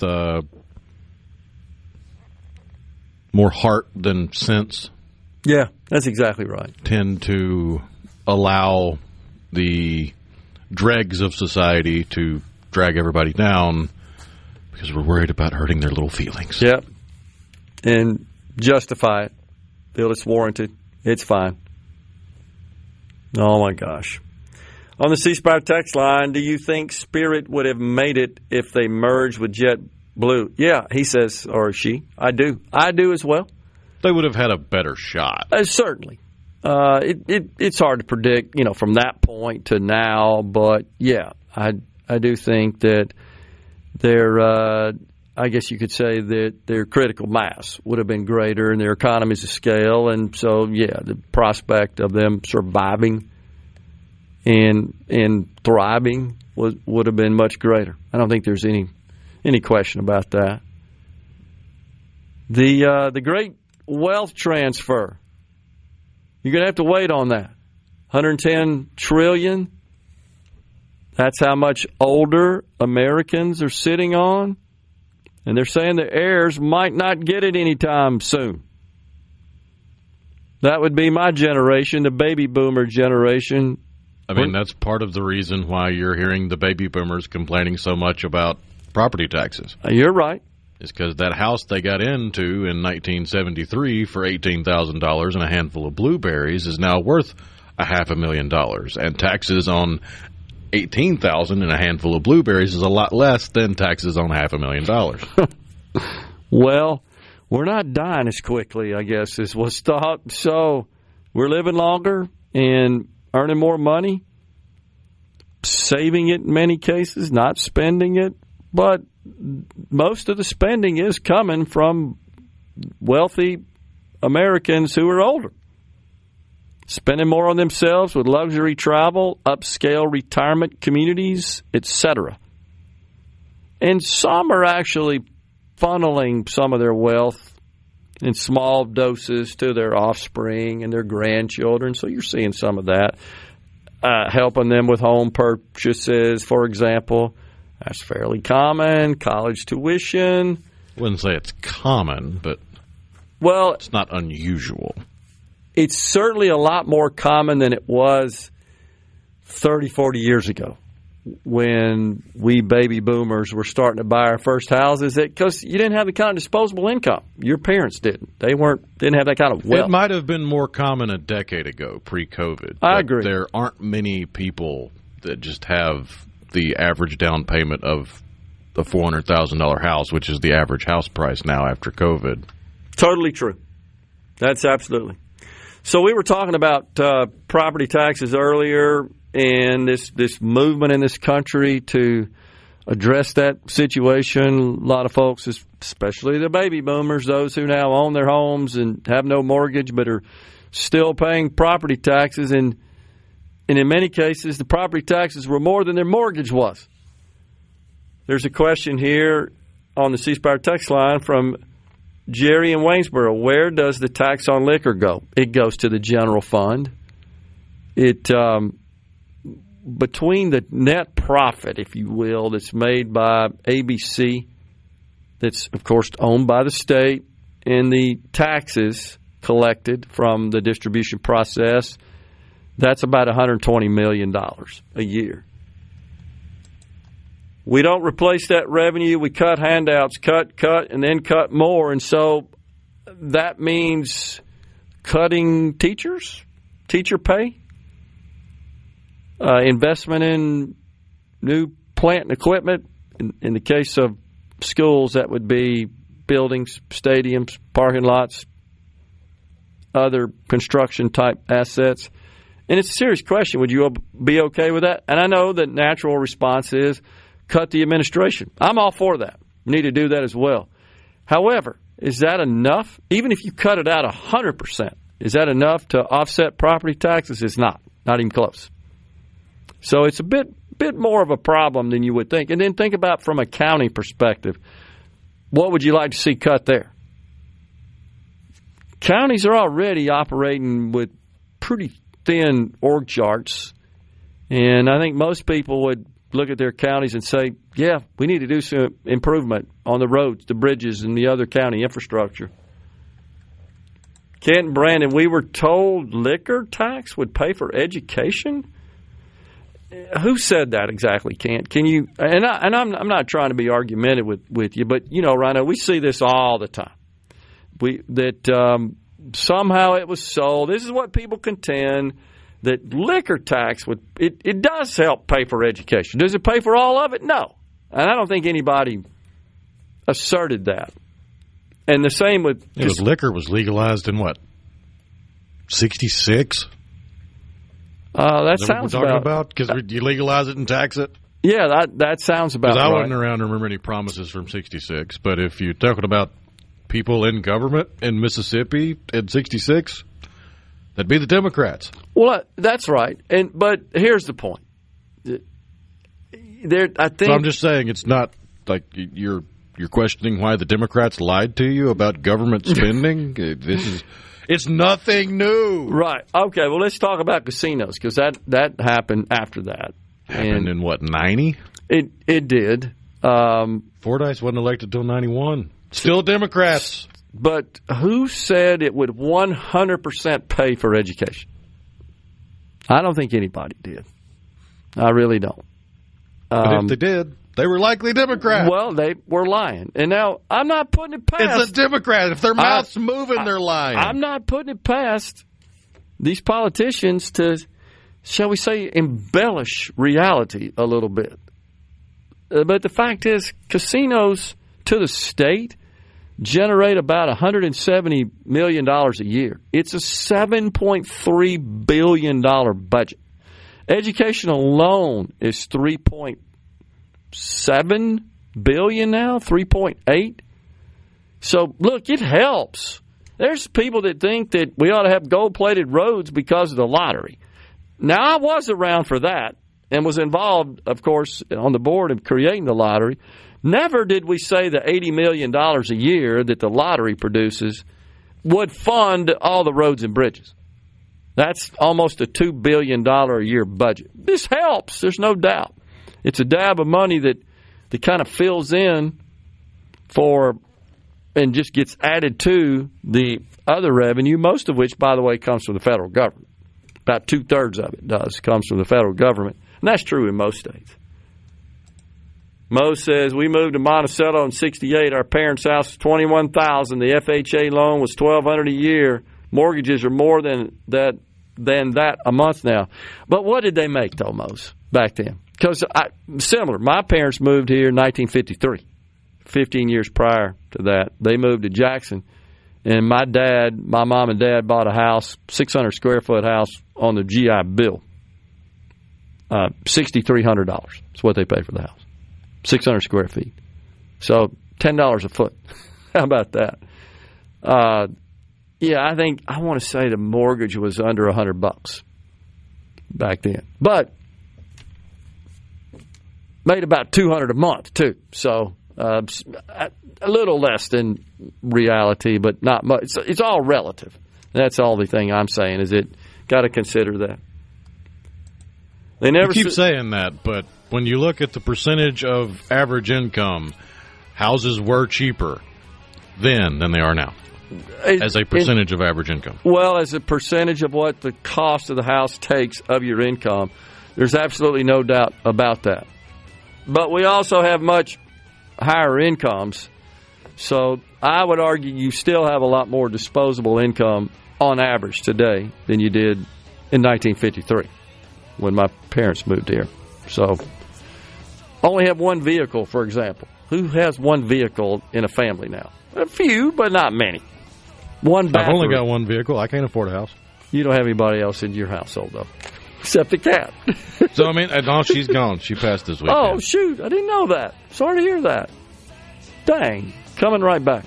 more heart than sense. Yeah, that's exactly right. Tend to allow the dregs of society to drag everybody down because we're worried about hurting their little feelings. Yep. And justify it. Feel it's warranted. It's fine. Oh, my gosh. On the C Spire text line, do you think Spirit would have made it if they merged with JetBlue? Yeah, he says, or she. I do. I do as well. They would have had a better shot. Certainly. It's hard to predict, from that point to now. But, yeah, I do think that I guess you could say that their critical mass would have been greater and their economies of scale. And so, yeah, the prospect of them surviving and thriving would have been much greater. I don't think there's any question about that. The great wealth transfer, you're going to have to wait on that. $110 trillion. That's how much older Americans are sitting on. And they're saying the heirs might not get it anytime soon. That would be my generation, the baby boomer generation. I mean, that's part of the reason why you're hearing the baby boomers complaining so much about property taxes. You're right. It's because that house they got into in 1973 for $18,000 and a handful of blueberries is now worth $500,000. And taxes on $18,000 and a handful of blueberries is a lot less than taxes on $500,000. Well, we're not dying as quickly, I guess, as was thought. So we're living longer and earning more money, saving it in many cases, not spending it. But most of the spending is coming from wealthy Americans who are older, spending more on themselves with luxury travel, upscale retirement communities, etc. And some are actually funneling some of their wealth in small doses to their offspring and their grandchildren. So you're seeing some of that, helping them with home purchases, for example. That's fairly common. College tuition. I wouldn't say it's common, but it's not unusual. It's certainly a lot more common than it was 30, 40 years ago when we baby boomers were starting to buy our first houses, because you didn't have the kind of disposable income. Your parents didn't. They didn't have that kind of wealth. It might have been more common a decade ago, pre-COVID. I agree. There aren't many people that just have the average down payment of a $400,000 house, which is the average house price now after COVID. Totally true. That's absolutely. So we were talking about property taxes earlier and this movement in this country to address that situation. A lot of folks, especially the baby boomers, those who now own their homes and have no mortgage but are still paying property taxes, and in many cases the property taxes were more than their mortgage was. There's a question here on the C Spire text line from Jerry in Waynesboro. Where does the tax on liquor go? It goes to the general fund. It between the net profit, if you will, that's made by ABC, that's of course owned by the state, and the taxes collected from the distribution process, that's about $120 million a year. We don't replace that revenue. We cut handouts, cut, and then cut more. And so that means cutting teachers, teacher pay, investment in new plant and equipment. In the case of schools, that would be buildings, stadiums, parking lots, other construction-type assets. And it's a serious question. Would you be okay with that? And I know the natural response is cut the administration. I'm all for that. We need to do that as well. However, is that enough? Even if you cut it out 100%, is that enough to offset property taxes? It's not. Not even close. So it's a bit more of a problem than you would think. And then think about from a county perspective. What would you like to see cut there? Counties are already operating with pretty thin org charts, and I think most people would look at their counties and say, yeah, we need to do some improvement on the roads, the bridges, and the other county infrastructure. Kent and Brandon, we were told liquor tax would pay for education? Who said that exactly, Kent? Can you? And I'm not trying to be argumentative with you, but Rhino, we see this all the time. Somehow it was sold. This is what people contend, that liquor tax it does help pay for education. Does it pay for all of it? No. And I don't think anybody asserted that. And the same with liquor was legalized in what? 66? That sounds what we're talking about because you legalize it and tax it. Yeah, that sounds about right. I wasn't around to remember any promises from 66, but if you're talking about people in government in Mississippi in 66, that'd be the Democrats. Well, that's right. But here's the point. I think. So I'm just saying it's not like you're questioning why the Democrats lied to you about government spending. It's nothing new. Right. Okay. Well, let's talk about casinos because that happened after that. Happened in what, 90? It did. Fordyce wasn't elected until 91. Still Democrats. But who said it would 100% pay for education? I don't think anybody did. I really don't. But if they did, they were likely Democrats. Well, they were lying. And now, I'm not putting it past. It's a Democrat. If their mouth's moving, they're lying. I'm not putting it past these politicians to, shall we say, embellish reality a little bit. But the fact is, casinos to the state generate about $170 million a year. It's a $7.3 billion budget. Education alone is $3.7 billion now, 3.8. So, look, it helps. There's people that think that we ought to have gold-plated roads because of the lottery. Now, I was around for that and was involved, of course, on the board of creating the lottery. Never did we say the $80 million a year that the lottery produces would fund all the roads and bridges. That's almost a $2 billion a year budget. This helps, there's no doubt. It's a dab of money that kind of fills in for and just gets added to the other revenue, most of which, by the way, comes from the federal government. About two-thirds of it comes from the federal government. And that's true in most states. Mo says, we moved to Monticello in 68. Our parents' house was $21,000. The FHA loan was $1,200 a year. Mortgages are more than that a month now. But what did they make, though, Mose, back then? Because similar. My parents moved here in 1953, 15 years prior to that. They moved to Jackson. And my mom and dad bought a house, 600-square-foot house on the GI Bill. $6,300 is what they paid for the house. 600 square feet. So $10 a foot. How about that? I want to say the mortgage was under $100 back then. But made about $200 a month, too. So a little less than reality, but not much. It's all relative. That's all the thing I'm saying is it got to consider that. They never keep saying that, but when you look at the percentage of average income, houses were cheaper then than they are now as a percentage of average income. Well, as a percentage of what the cost of the house takes of your income, there's absolutely no doubt about that. But we also have much higher incomes, so I would argue you still have a lot more disposable income on average today than you did in 1953 when my parents moved here. So only have one vehicle, for example. Who has one vehicle in a family now? A few, but not many. One bathroom. I've only got one vehicle. I can't afford a house. You don't have anybody else in your household, though, except the cat. So, I mean, no, she's gone. She passed this weekend. Oh, shoot. I didn't know that. Sorry to hear that. Dang. Coming right back.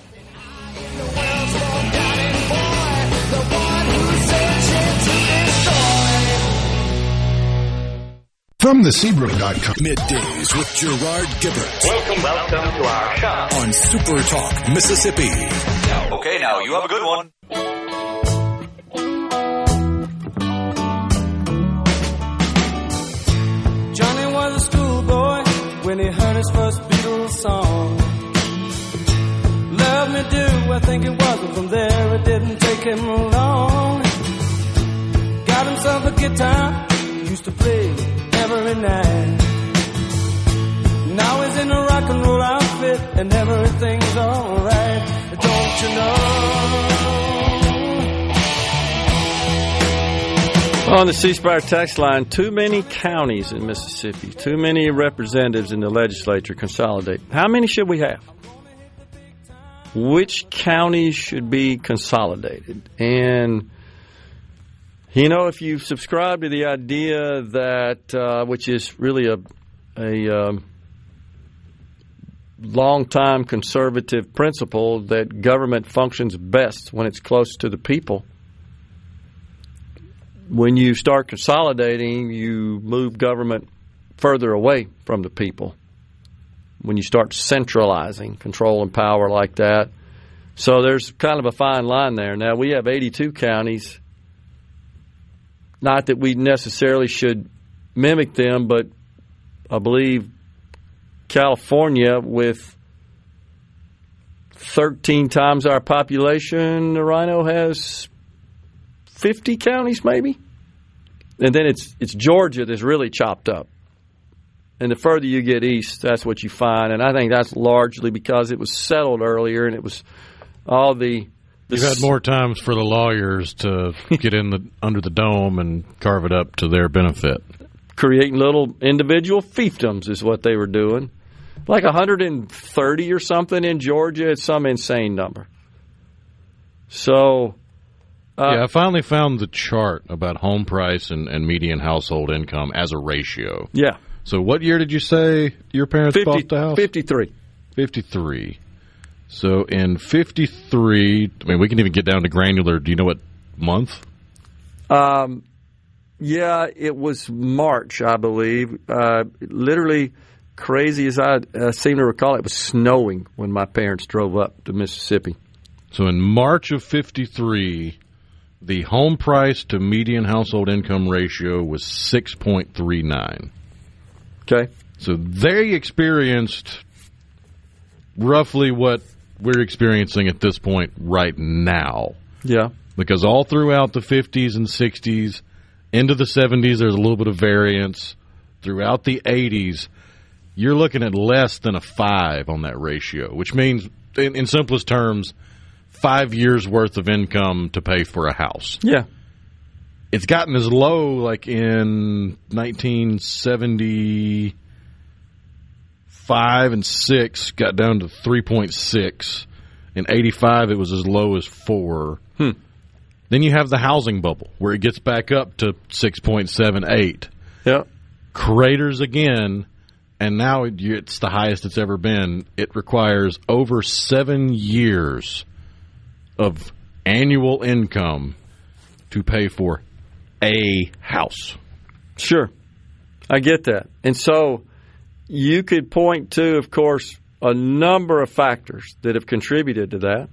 From the Seabrook.com. Middays with Gerard Gibert. Welcome to our shop. On SuperTalk, Mississippi. Okay, now you have a good one. Johnny was a schoolboy when he heard his first Beatles song. Love me do, I think it was, and from there it didn't take him long. Got himself a guitar, used to play every night. Now he's in a rock and roll outfit and everything's alright. Don't you know? On the C Spire text line, too many counties in Mississippi, too many representatives in the legislature consolidate. How many should we have? Which counties should be consolidated? And, you know, if you subscribe to the idea that, which is really a long-time conservative principle, that government functions best when it's close to the people, when you start consolidating, you move government further away from the people. When you start centralizing control and power like that. So there's kind of a fine line there. Now, we have 82 counties. Not that we necessarily should mimic them, but I believe California, with 13 times our population, the Rhino has 50 counties maybe. And then it's Georgia that's really chopped up. And the further you get east, that's what you find. And I think that's largely because it was settled earlier and it was all the You've had more times for the lawyers to get in under the dome and carve it up to their benefit. Creating little individual fiefdoms is what they were doing. Like 130 or something in Georgia. It's some insane number. So... I finally found the chart about home price and median household income as a ratio. Yeah. So what year did you say your parents bought the house? 53. 53. So in 53, I mean, we can even get down to granular. Do you know what month? Yeah, it was March, I believe. Literally, crazy as I seem to recall, it was snowing when my parents drove up to Mississippi. So in March of 53, the home price to median household income ratio was 6.39. Okay. So they experienced roughly what we're experiencing at this point right now. Yeah. Because all throughout the 50s and 60s, into the 70s, there's a little bit of variance. Throughout the 80s, you're looking at less than a 5 on that ratio, which means, in simplest terms, 5 years' worth of income to pay for a house. Yeah. It's gotten as low, like in 1975 and 6, got down to 3.6. In 85, it was as low as 4. Then you have the housing bubble, where it gets back up to 6.78. Yeah. Craters again, and now it's the highest it's ever been. It requires over 7 years of annual income to pay for a house. Sure. I get that. And so you could point to, of course, a number of factors that have contributed to that.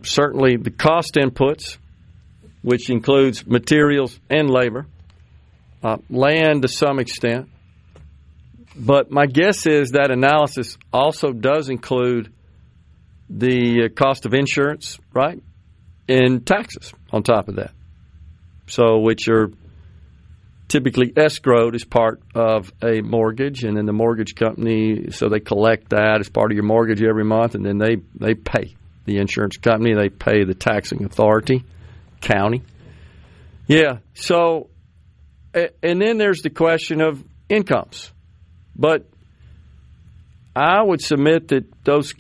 Certainly the cost inputs, which includes materials and labor, land to some extent. But my guess is that analysis also does include the cost of insurance, right, and taxes on top of that. So, which are typically escrowed as part of a mortgage, and then the mortgage company, so they collect that as part of your mortgage every month, and then they pay the insurance company, they pay the taxing authority, county. Yeah, so, and then there's the question of incomes. But I would submit that those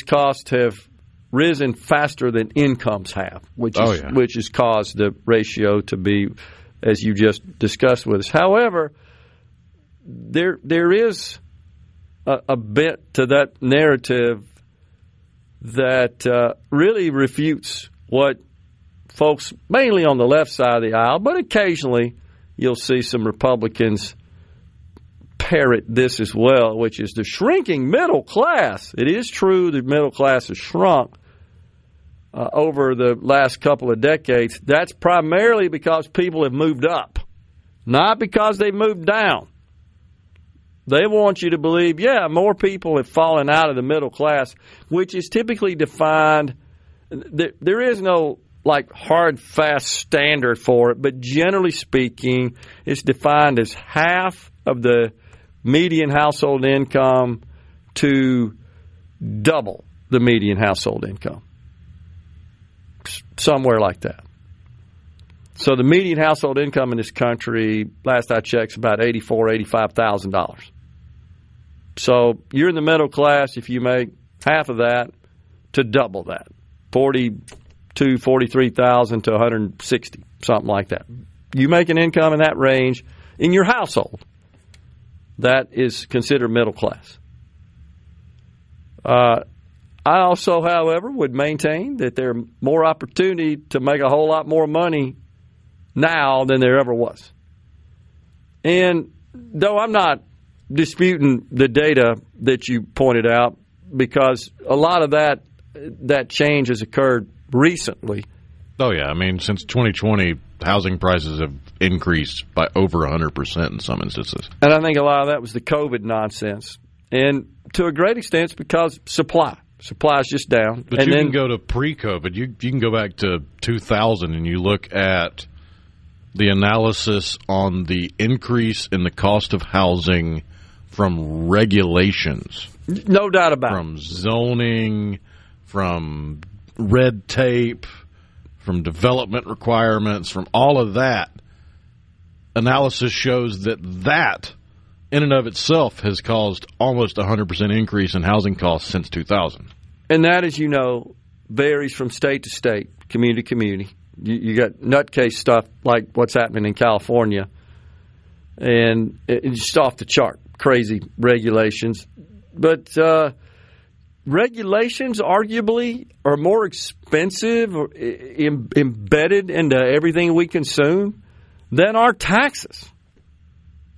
costs have risen faster than incomes have, which has caused the ratio to be, as you just discussed with us. However, there is a bit to that narrative that really refutes what folks, mainly on the left side of the aisle, but occasionally you'll see some Republicans parrot this as well, which is the shrinking middle class. It is true the middle class has shrunk over the last couple of decades. That's primarily because people have moved up, not because they moved down. They want you to believe, more people have fallen out of the middle class, which is typically defined. There is no hard, fast standard for it, but generally speaking, it's defined as half of the median household income to double the median household income. Somewhere like that. So the median household income in this country, last I checked, is about $84,000, $85,000. So you're in the middle class if you make half of that to double that, $43,000 to $160,000, something like that. You make an income in that range in your household, that is considered middle class. I also, however, would maintain that there's more opportunity to make a whole lot more money now than there ever was. And though I'm not disputing the data that you pointed out, because a lot of that change has occurred recently. Oh, yeah. I mean, since 2020, housing prices have increased by over 100% in some instances. And I think a lot of that was the COVID nonsense. And to a great extent, it's because supply. Supply is just down. But you can go to pre-COVID. You can go back to 2000 and you look at the analysis on the increase in the cost of housing from regulations. No doubt about it. From zoning, from red tape, from development requirements, from all of that. Analysis shows that in and of itself has caused almost 100% increase in housing costs since 2000. And that, as you know, varies from state to state, community to community. You got nutcase stuff like what's happening in California, and it's just off the chart, crazy regulations. But regulations arguably are more expensive or embedded into everything we consume than our taxes.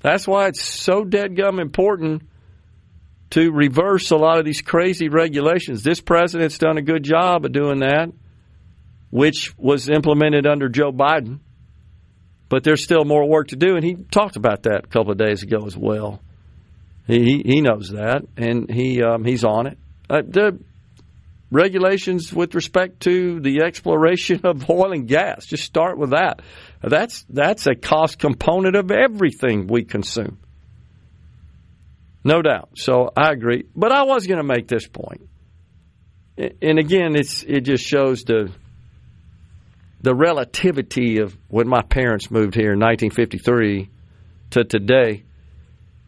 That's why it's so dadgum important to reverse a lot of these crazy regulations. This president's done a good job of doing that, which was implemented under Joe Biden. But there's still more work to do, and he talked about that a couple of days ago as well. He knows that, and he's on it. The regulations with respect to the exploration of oil and gas, just start with that. That's a cost component of everything we consume. No doubt. So I agree. But I was going to make this point. And again, it just shows the relativity of when my parents moved here in 1953 to today.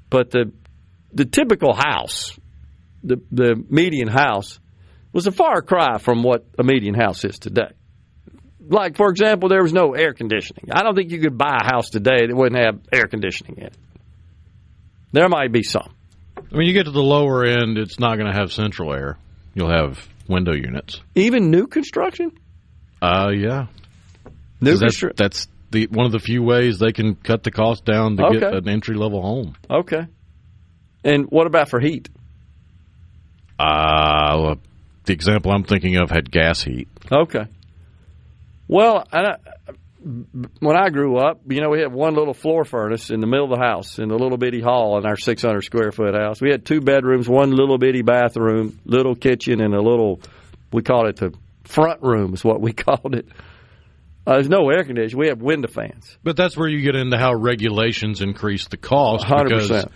But the typical house, the median house, was a far cry from what a median house is today. Like, for example, there was no air conditioning. I don't think you could buy a house today that wouldn't have air conditioning in it. There might be some. I mean, you get to the lower end, it's not going to have central air. You'll have window units. Even new construction? Yeah. New construction. That's one of the few ways they can cut the cost down to get an entry-level home. Okay. And what about for heat? The example I'm thinking of had gas heat. Okay. Well, when I grew up, we had one little floor furnace in the middle of the house in a little bitty hall in our 600-square-foot house. We had 2 bedrooms, one little bitty bathroom, little kitchen, and a little, we called it the front room is what we called it. There's no air conditioning. We have window fans. But that's where you get into how regulations increase the cost. 100%. Because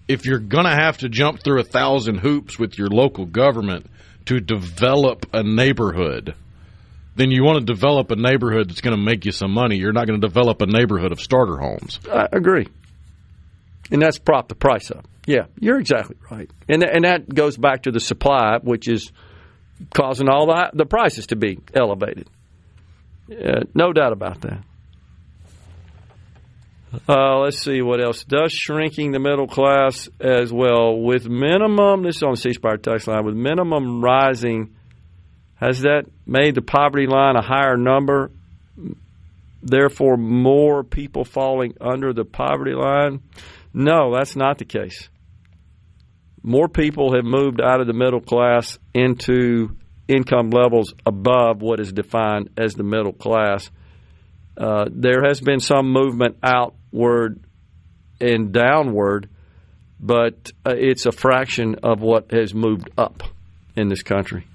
if you're going to have to jump through 1,000 hoops with your local government to develop a neighborhood, then you want to develop a neighborhood that's going to make you some money. You're not going to develop a neighborhood of starter homes. I agree. And that's prop the price up. Yeah, you're exactly right. And that goes back to the supply, which is causing all the prices to be elevated. No doubt about that. Let's see what else. Does shrinking the middle class as well with minimum, this is on the C Spire text line, with minimum rising, has that made the poverty line a higher number, therefore more people falling under the poverty line? No, that's not the case. More people have moved out of the middle class into income levels above what is defined as the middle class. There has been some movement outward and downward, but it's a fraction of what has moved up in this country.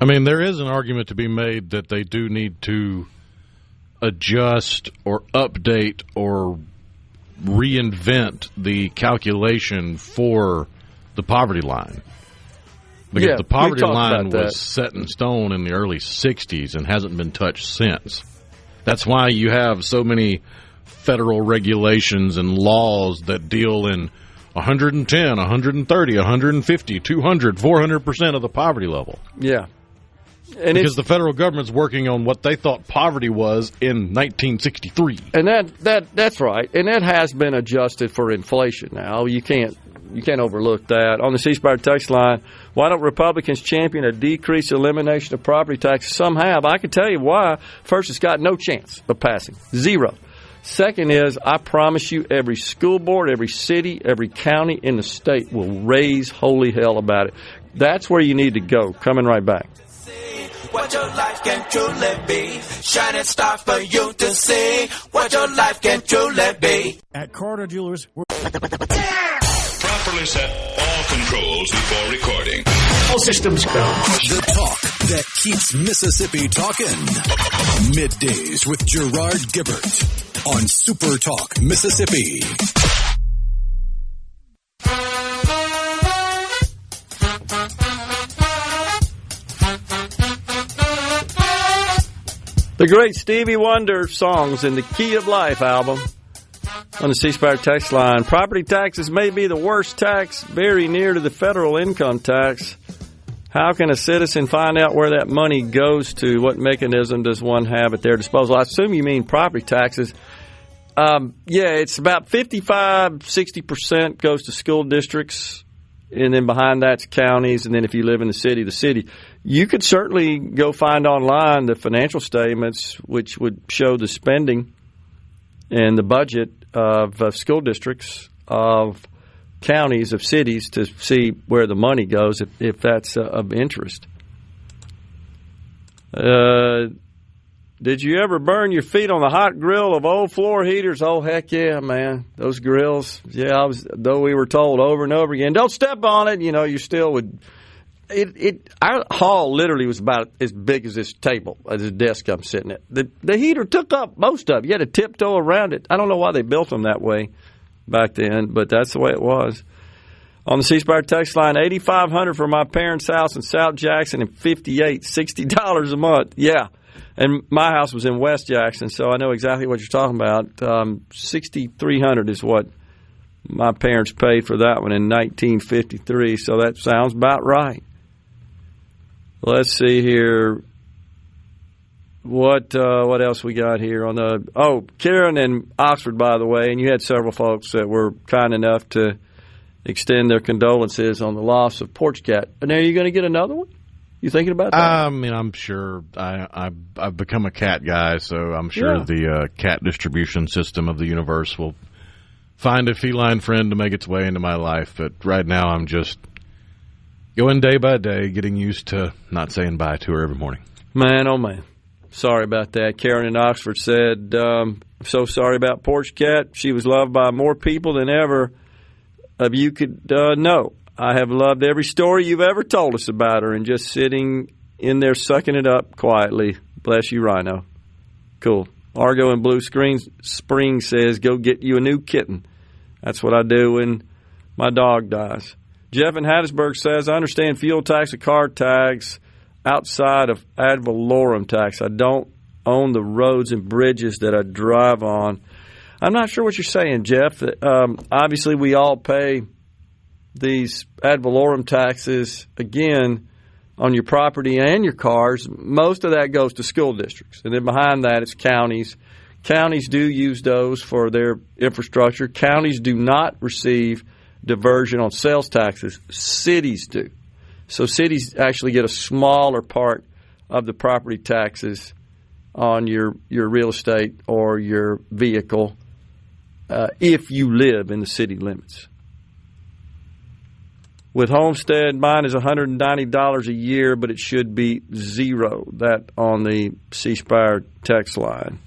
I mean, there is an argument to be made that they do need to adjust or update or reinvent the calculation for the poverty line. Because the poverty line was set in stone in the early 60s and hasn't been touched since. That's why you have so many federal regulations and laws that deal in 110, 130, 150, 200, 400% of the poverty level. Yeah. And because the federal government's working on what they thought poverty was in 1963. And that's right. And that has been adjusted for inflation now. You can't overlook that. On the C Spire text line, why don't Republicans champion a decreased elimination of property taxes? Some have. I can tell you why. First, it's got no chance of passing. Zero. Second is, I promise you, every school board, every city, every county in the state will raise holy hell about it. That's where you need to go. Coming right back. What your life can truly be. Shining star for you to see. What your life can truly be. At Carter Jewelers, we're... Properly set all controls before recording. All systems go. The talk that keeps Mississippi talking. Middays with Gerard Gibert on SuperTalk Mississippi. The great Stevie Wonder songs in the Key of Life album on the C Spire text line. Property taxes may be the worst tax, very near to the federal income tax. How can a citizen find out where that money goes to? What mechanism does one have at their disposal? I assume you mean property taxes. It's about 55-60% goes to school districts, and then behind that's counties, and then if you live in the city. You could certainly go find online the financial statements, which would show the spending and the budget of school districts, of counties, of cities, to see where the money goes, if that's of interest. Did you ever burn your feet on the hot grill of old floor heaters? Oh, heck yeah, man. Those grills, though we were told over and over again, don't step on it, you still would. Our hall literally was about as big as this table, as this desk I'm sitting at. The heater took up most of it. You had to tiptoe around it. I don't know why they built them that way back then, but that's the way it was. On the C Spire text line, $8,500 for my parents' house in South Jackson and $60 a month. Yeah. And my house was in West Jackson, so I know exactly what you're talking about. $6,300 is what my parents paid for that one in 1953, so that sounds about right. Let's see here. What else we got here on the? Karen in Oxford, by the way, and you had several folks that were kind enough to extend their condolences on the loss of Porch Cat. And are you going to get another one? You thinking about that? I mean, I'm sure. I've become a cat guy, so I'm sure the cat distribution system of the universe will find a feline friend to make its way into my life. But right now, I'm just going day by day, getting used to not saying bye to her every morning. Man, oh man. Sorry about that. Karen in Oxford said, so sorry about Porch Cat. She was loved by more people than ever of you could know. I have loved every story you've ever told us about her, and just sitting in there sucking it up quietly. Bless you, Rhino. Cool. Argo in Blue Spring says, go get you a new kitten. That's what I do when my dog dies. Jeff in Hattiesburg says, I understand fuel tax and car tax outside of ad valorem tax. I don't own the roads and bridges that I drive on. I'm not sure what you're saying, Jeff. Obviously, we all pay these ad valorem taxes, again, on your property and your cars, most of that goes to school districts. And then behind that, it's counties. Counties do use those for their infrastructure. Counties do not receive diversion on sales taxes. Cities do. So cities actually get a smaller part of the property taxes on your real estate or your vehicle if you live in the city limits. With homestead, mine is $190 a year, but it should be zero. That on the C Spire text line.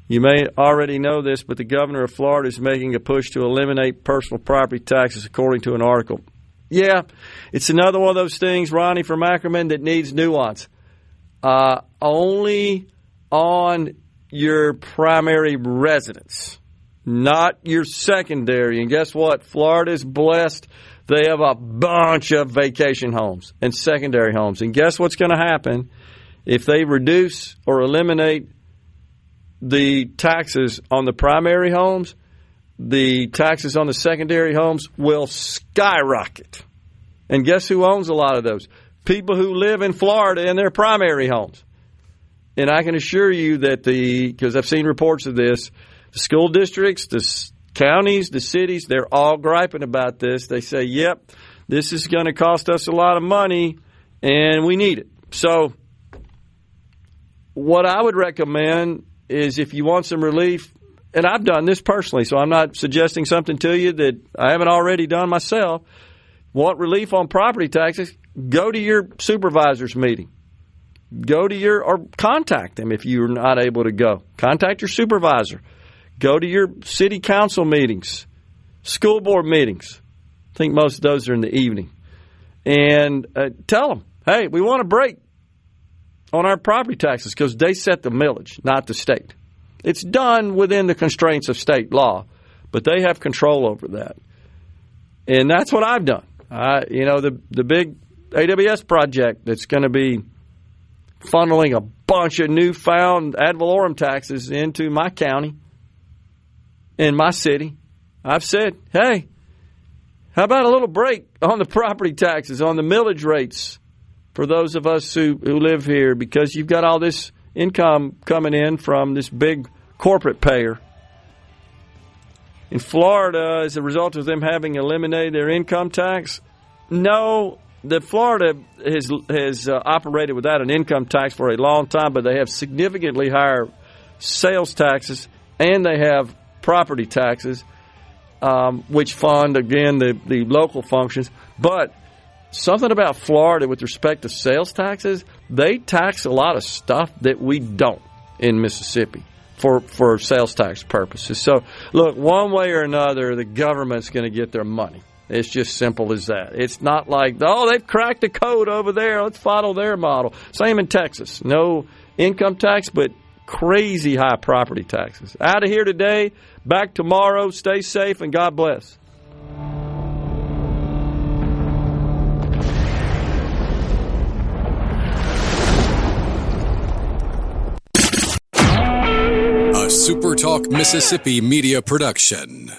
You may already know this, but the governor of Florida is making a push to eliminate personal property taxes, according to an article. Yeah, it's another one of those things, Ronnie from Ackerman, that needs nuance. Only on your primary residence, not your secondary. And guess what? Florida's blessed. They have a bunch of vacation homes and secondary homes. And guess what's going to happen if they reduce or eliminate the taxes on the primary homes? The taxes on the secondary homes will skyrocket. And guess who owns a lot of those? People who live in Florida in their primary homes. And I can assure you that because I've seen reports of this, the school districts, the counties, the cities, they're all griping about this. They say, yep, this is going to cost us a lot of money, and we need it. So what I would recommend is if you want some relief, and I've done this personally, so I'm not suggesting something to you that I haven't already done myself. Want relief on property taxes, go to your supervisor's meeting. Go to or contact them if you're not able to go. Contact your supervisor. Go to your city council meetings, school board meetings. I think most of those are in the evening. And tell them, hey, we want a break on our property taxes because they set the millage, not the state. It's done within the constraints of state law, but they have control over that. And that's what I've done. The big AWS project that's going to be funneling a bunch of newfound ad valorem taxes into my county and my city. I've said, hey, how about a little break on the property taxes, on the millage rates for those of us who live here, because you've got all this income coming in from this big corporate payer. In Florida, as a result of them having eliminated their income tax, no, Florida has operated without an income tax for a long time, but they have significantly higher sales taxes, and they have property taxes, which fund, again, the local functions. But something about Florida with respect to sales taxes, they tax a lot of stuff that we don't in Mississippi for sales tax purposes. So, look, one way or another, the government's going to get their money. It's just simple as that. It's not like, they've cracked the code over there. Let's follow their model. Same in Texas. No income tax, but crazy high property taxes. Out of here today. Back tomorrow. Stay safe and God bless. A SuperTalk Mississippi media production.